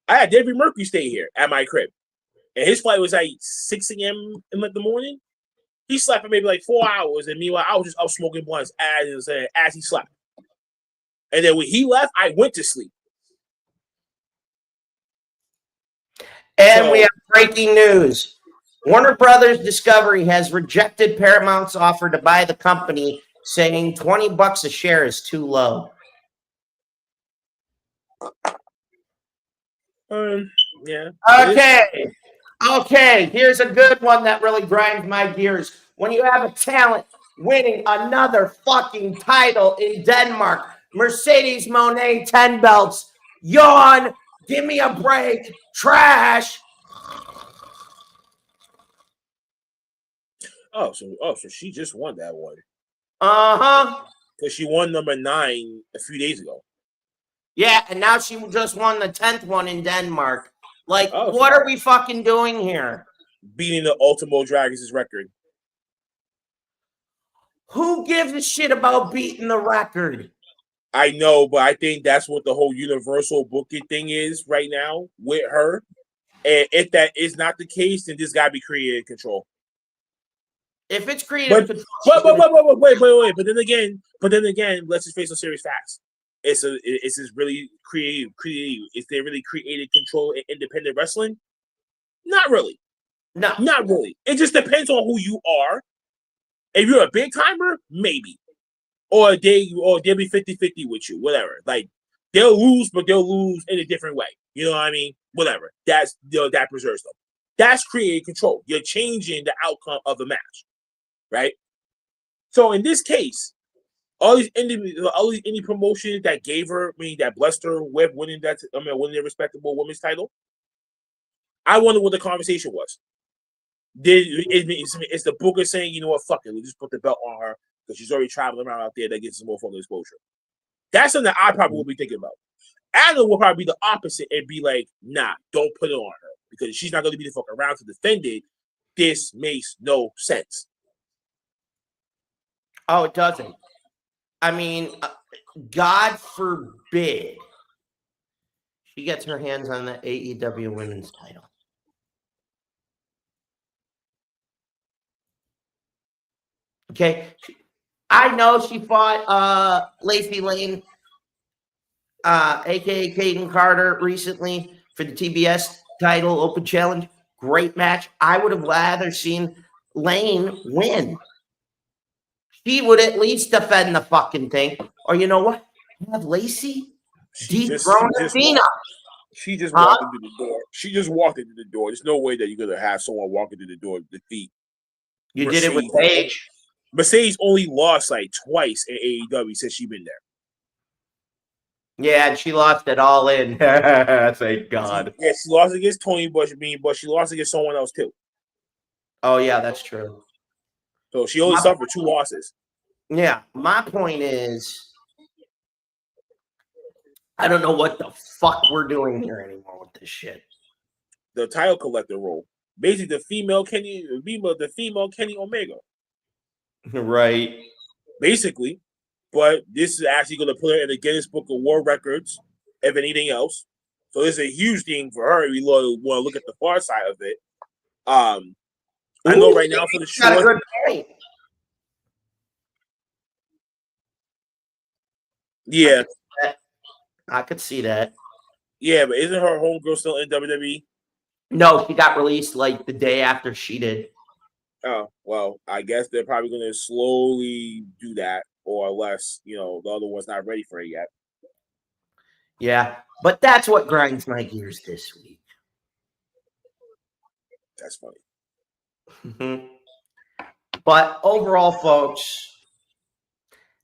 I had David Mercury stay here at my crib. And his flight was like 6 a.m. in the morning. He slept for maybe like 4 hours. And meanwhile, I was just up smoking blunts as he slept. And then when he left, I went to sleep. And we have breaking news. Warner Brothers Discovery has rejected Paramount's offer to buy the company, saying $20 a share is too low. Yeah. Okay. Here's a good one that really grinds my gears. When you have a talent winning another fucking title in Denmark, Mercedes Moné 10 belts, yawn, give me a break, trash. Oh, so she just won that one. Uh-huh. Because she won number 9 a few days ago. Yeah, and now she just won the 10th one in Denmark. Like, what are we fucking doing here? Beating the Ultimo Dragons' record. Who gives a shit about beating the record? I know, but I think that's what the whole universal booking thing is right now with her. And if that is not the case, then this got to be creative control. If it's creative control, wait. But then again, let's just face some serious facts. It's this really creative. Is there really creative control in independent wrestling? Not really. No, not really. It just depends on who you are. If you're a big timer, maybe. Or they'll be 50-50 with you, whatever. Like, they'll lose, but they'll lose in a different way. You know what I mean? Whatever. That preserves them. That's creative control. You're changing the outcome of the match. Right? So in this case, all these indie promotions that gave her, that blessed her with winning their respectable women's title, I wonder what the conversation was. Is the booker saying, you know what, fuck it, we'll just put the belt on her because she's already traveling around out there that gets some more full exposure? That's something that I probably will be thinking about. Adam will probably be the opposite and be like, nah, don't put it on her because she's not going to be the fuck around to defend it. This makes no sense. Oh, it doesn't. I mean, God forbid she gets her hands on the AEW women's title. Okay, I know she fought Lacey Lane, aka Kaden Carter, recently for the TBS title open challenge. Great match. I would have rather seen Lane win. She would at least defend the fucking thing. Or you know what? Have Lacey dethrone Cena. She just walked into the door. She just walked into the door. There's no way that you're gonna have someone walk into the door to defeat. You did it with Paige. Mercedes only lost like twice in AEW since she's been there. Yeah, and she lost it all in. Thank God. Yeah, she lost against Tony Bush, but she lost against someone else too. Oh yeah, that's true. So she only suffered 2 losses. Yeah, my point is, I don't know what the fuck we're doing here anymore with this shit. The title collector role, basically the female Kenny Omega. Right. Basically, but this is actually going to put her in the Guinness Book of World Records, if anything else. So this is a huge thing for her. We want to look at the far side of it. I know right now for the short. Yeah, I could see that. Yeah, but isn't her homegirl still in WWE? No, she got released like the day after she did. Oh, well, I guess they're probably going to slowly do that, or unless, the other one's not ready for it yet. Yeah, but that's what grinds my gears this week. That's funny. Mm-hmm. But overall, folks,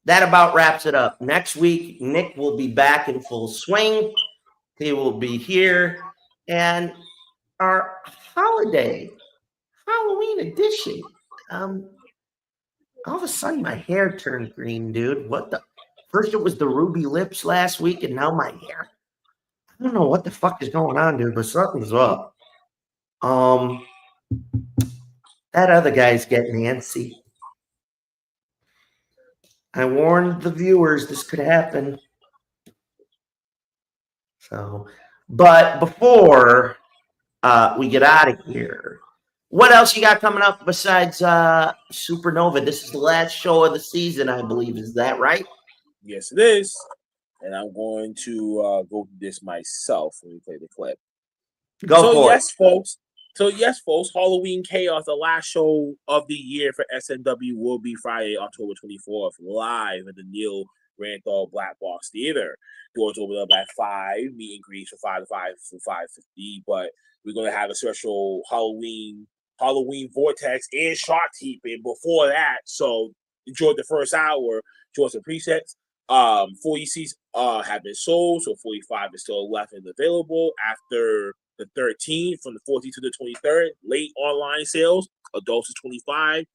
that about wraps it up. Next week, Nick will be back in full swing. He will be here. And our Halloween edition. All of a sudden, my hair turned green, dude. What the? First, it was the ruby lips last week, and now my hair. I don't know what the fuck is going on, dude, but something's up. That other guy's getting antsy. I warned the viewers this could happen. So, but before we get out of here, what else you got coming up besides Supernova? This is the last show of the season, I believe. Is that right? Yes, it is. And I'm going to go through this myself when we play the clip. Go for it. Yes, folks, Halloween Chaos, the last show of the year for SNW, will be Friday, October 24th, live at the Neil Ranthal Black Box Theater. Doors open up at 5, meet and greets from 5 to 5:50, but we're going to have a special Halloween Vortex and Shark Keeping before that. So enjoy the first hour, enjoy some presets. 40 seats have been sold, so 45 is still left and available. After the 13th, from the 14th to the 23rd, late online sales. Adults is 25,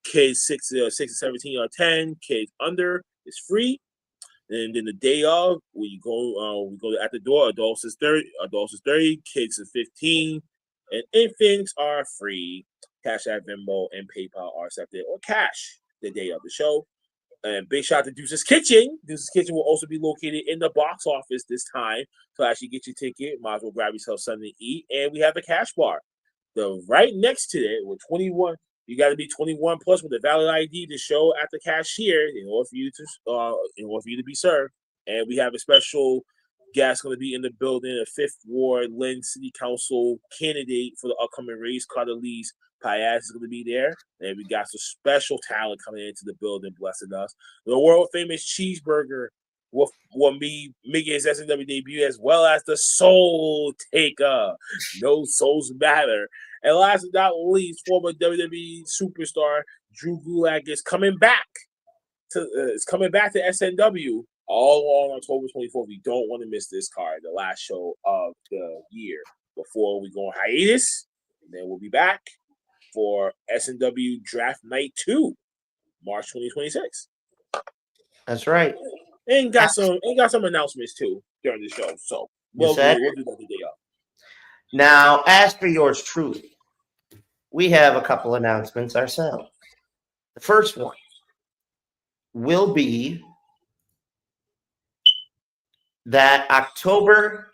kids 6 to 17 are 10, kids under is free. And then the day of, we go at the door. Adults is 30, kids is 15, and infants are free. Cash App, Venmo, and PayPal are accepted, or cash the day of the show. And big shout out to Deuce's Kitchen. Deuce's Kitchen will also be located in the box office this time. So actually get your ticket. Might as well grab yourself something to eat. And we have the cash bar. Right next to it, with 21, you got to be 21 plus with a valid ID to show at the cashier in order for you to be served. And we have a special guest going to be in the building, a Fifth Ward Lynn City Council candidate for the upcoming race, Cardelise Payas is going to be there. And we got some special talent coming into the building, blessing us. The world famous Cheeseburger will be making his SNW debut, as well as the Soul Taker. No souls matter. And last but not least, former WWE superstar Drew Gulak is coming back to SNW all on October 24th. We don't want to miss this card, the last show of the year before we go on hiatus. And then we'll be back for S&W Draft Night 2, March 2026. That's right. And got some announcements too during the show. So we'll do that the day of. Now, as for yours truly, we have a couple announcements ourselves. The first one will be that October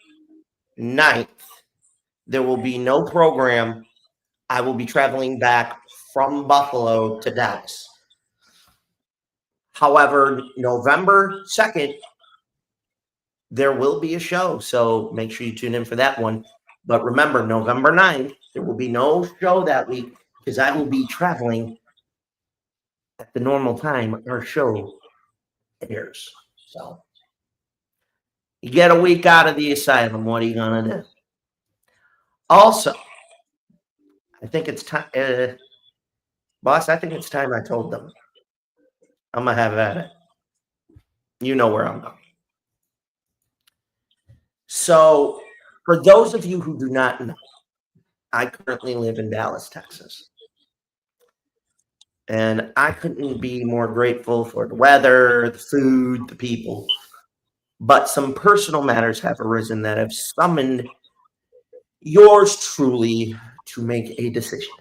9th, there will be no program. I will be traveling back from Buffalo to Dallas. However, November 2nd, there will be a show. So make sure you tune in for that one. But remember, November 9th, there will be no show that week because I will be traveling at the normal time our show airs. So you get a week out of the asylum. What are you going to do? Also, I think it's time, boss, I think it's time I told them. I'm going to have at it. You know where I'm going. So, for those of you who do not know, I currently live in Dallas, Texas. And I couldn't be more grateful for the weather, the food, the people. But some personal matters have arisen that have summoned yours truly to make a decision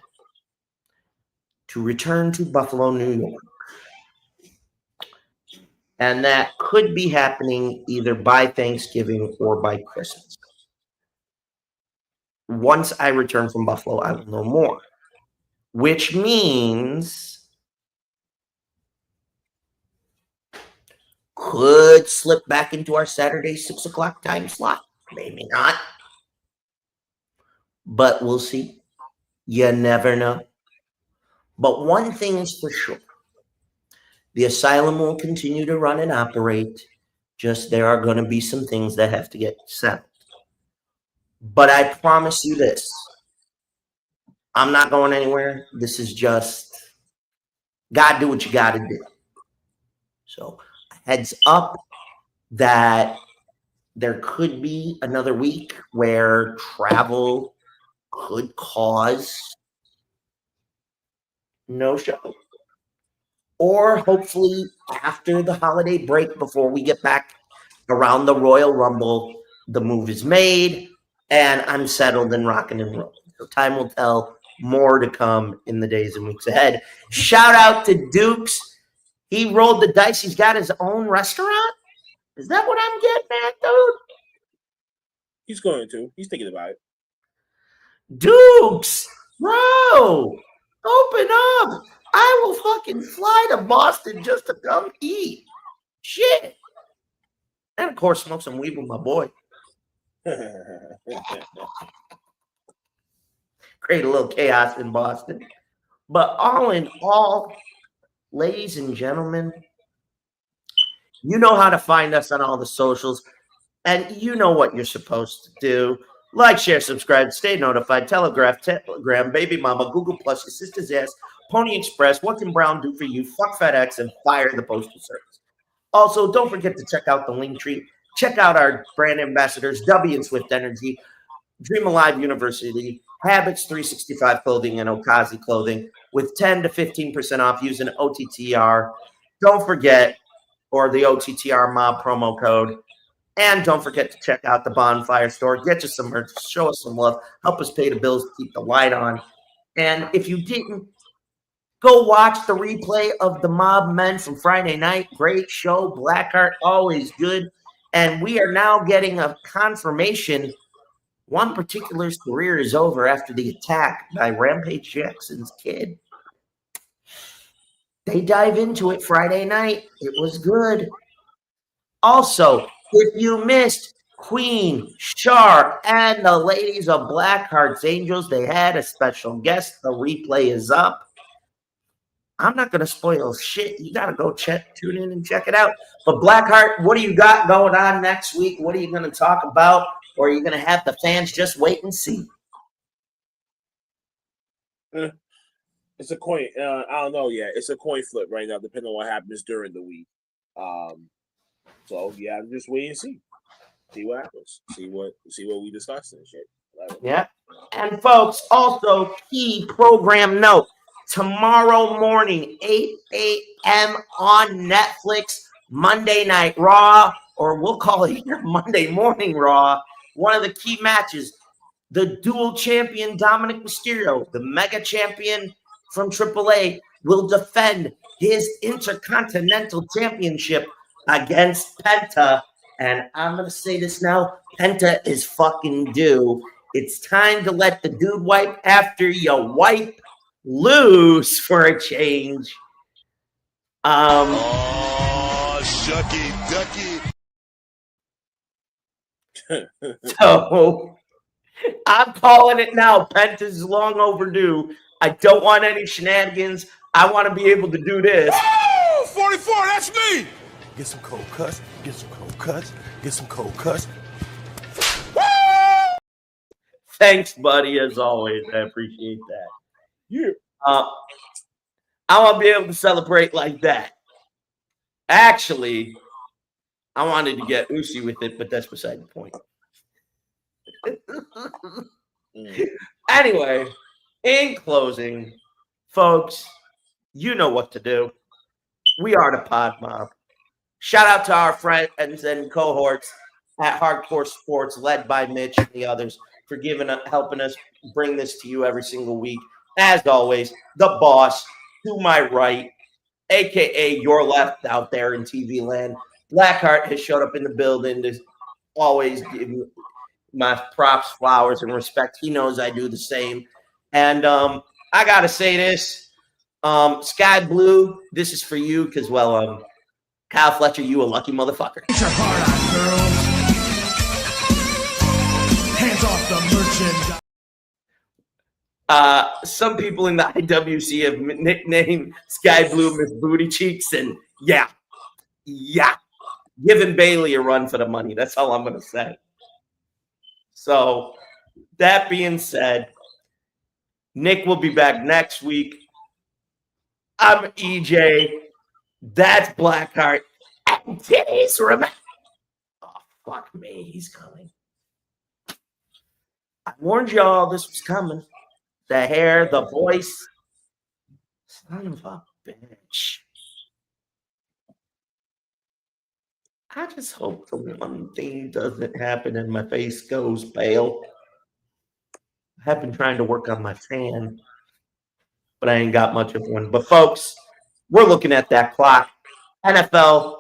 to return to Buffalo, New York. And that could be happening either by Thanksgiving or by Christmas. Once I return from Buffalo, I will know more, which means could slip back into our Saturday 6 o'clock time slot. Maybe not. But we'll see. You never know. But one thing is for sure. The asylum will continue to run and operate. Just there are going to be some things that have to get settled. But I promise you this. I'm not going anywhere. This is just God, do what you got to do. So heads up that there could be another week where travel could cause no show. Or hopefully after the holiday break, before we get back around the Royal Rumble, the move is made and I'm settled and rocking and rolling. So time will tell. More to come in the days and weeks ahead. Shout out to Dukes. He rolled the dice. He's got his own restaurant. Is that what I'm getting at, dude? He's going to. He's thinking about it. Dukes, bro, open up. I will fucking fly to Boston just to come eat. Shit. And, of course, smoke some weed with my boy. Create a little chaos in Boston. But all in all, ladies and gentlemen, you know how to find us on all the socials, and you know what you're supposed to do. Like, share, subscribe, stay notified, Telegram, Baby Mama, Google Plus, your sister's ass, Pony Express, what can Brown do for you, fuck FedEx, and fire the Postal Service. Also, don't forget to check out the Linktree. Check out our brand ambassadors, W and Swift Energy, Dream Alive University, Habits 365 Clothing, and Okazi Clothing with 10 to 15% off using OTTR. Don't forget, or the OTTR Mob promo code. And don't forget to check out the Bonfire store. Get you some merch. Show us some love. Help us pay the bills to keep the light on. And if you didn't, go watch the replay of the Mob Men from Friday night. Great show. Blackheart, always good. And we are now getting a confirmation one particular's career is over after the attack by Rampage Jackson's kid. They dive into it Friday night. It was good. Also, if you missed Queen, Char, and the ladies of Blackheart's Angels, they had a special guest. The replay is up. I'm not going to spoil shit. You got to go tune in and check it out. But Blackheart, what do you got going on next week? What are you going to talk about? Or are you going to have the fans just wait and see? It's a coin. I don't know yet. It's a coin flip right now, depending on what happens during the week. So yeah, just wait and see. See what happens. See what we discuss and shit. Yeah. And folks, also key program note. Tomorrow morning, 8 a.m. on Netflix, Monday Night Raw, or we'll call it here Monday Morning Raw. One of the key matches, the dual champion Dominic Mysterio, the mega champion from AAA, will defend his Intercontinental Championship against Penta. And I'm going to say this now, Penta is fucking due. It's time to let the dude wipe after you wipe loose for a change. Shucky ducky. So I'm calling it now. Penta's long overdue. I don't want any shenanigans. I want to be able to do this. Oh, 44, that's me. Get some cold cuts. Get some cold cuts. Get some cold cuts. Thanks, buddy, as always. I appreciate that. Yeah. I want to be able to celebrate like that. Actually, I wanted to get Uzi with it, but that's beside the point. Anyway, in closing, folks, you know what to do. We are the Pod Mob. Shout out to our friends and cohorts at Hardcore Sports, led by Mitch and the others, for helping us bring this to you every single week. As always, the boss to my right, a.k.a. your left out there in TV land. Blackheart has showed up in the building to always give me my props, flowers, and respect. He knows I do the same. And I got to say this, Sky Blue, this is for you because, well, Kyle Fletcher, you a lucky motherfucker. Get your heart out, girls. Hands off the merchandise. Some people in the IWC have nicknamed Sky Blue Miss Booty Cheeks, and yeah, giving Bailey a run for the money. That's all I'm going to say. So, that being said, Nick will be back next week. I'm EJ. That's Blackheart. And today's remember. Oh, fuck me. He's coming. I warned y'all this was coming. The hair, the voice. Son of a bitch. I just hope the one thing doesn't happen and my face goes pale. I have been trying to work on my fan, but I ain't got much of one. But folks, we're looking at that clock. NFL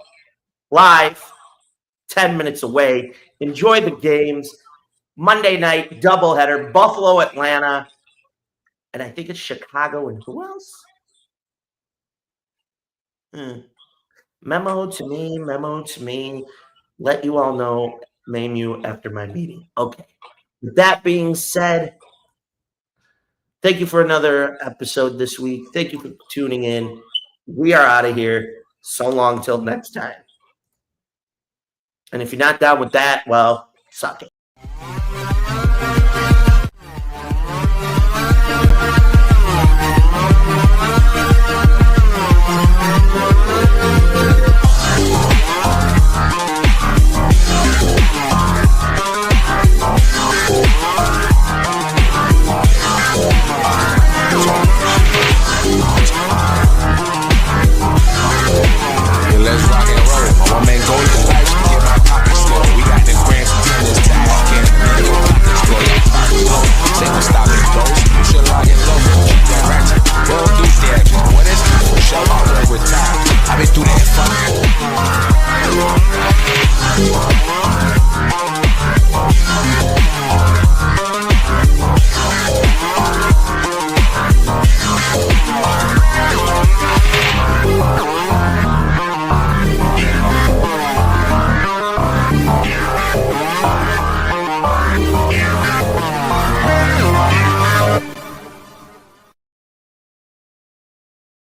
live, 10 minutes away. Enjoy the games. Monday night doubleheader, Buffalo, Atlanta, and I think it's Chicago and who else? Memo to me. Let you all know, name you after my meeting. Okay. With that being said, thank you for another episode this week. Thank you for tuning in. We are out of here. So long till next time. And if you're not down with that, well, suck it.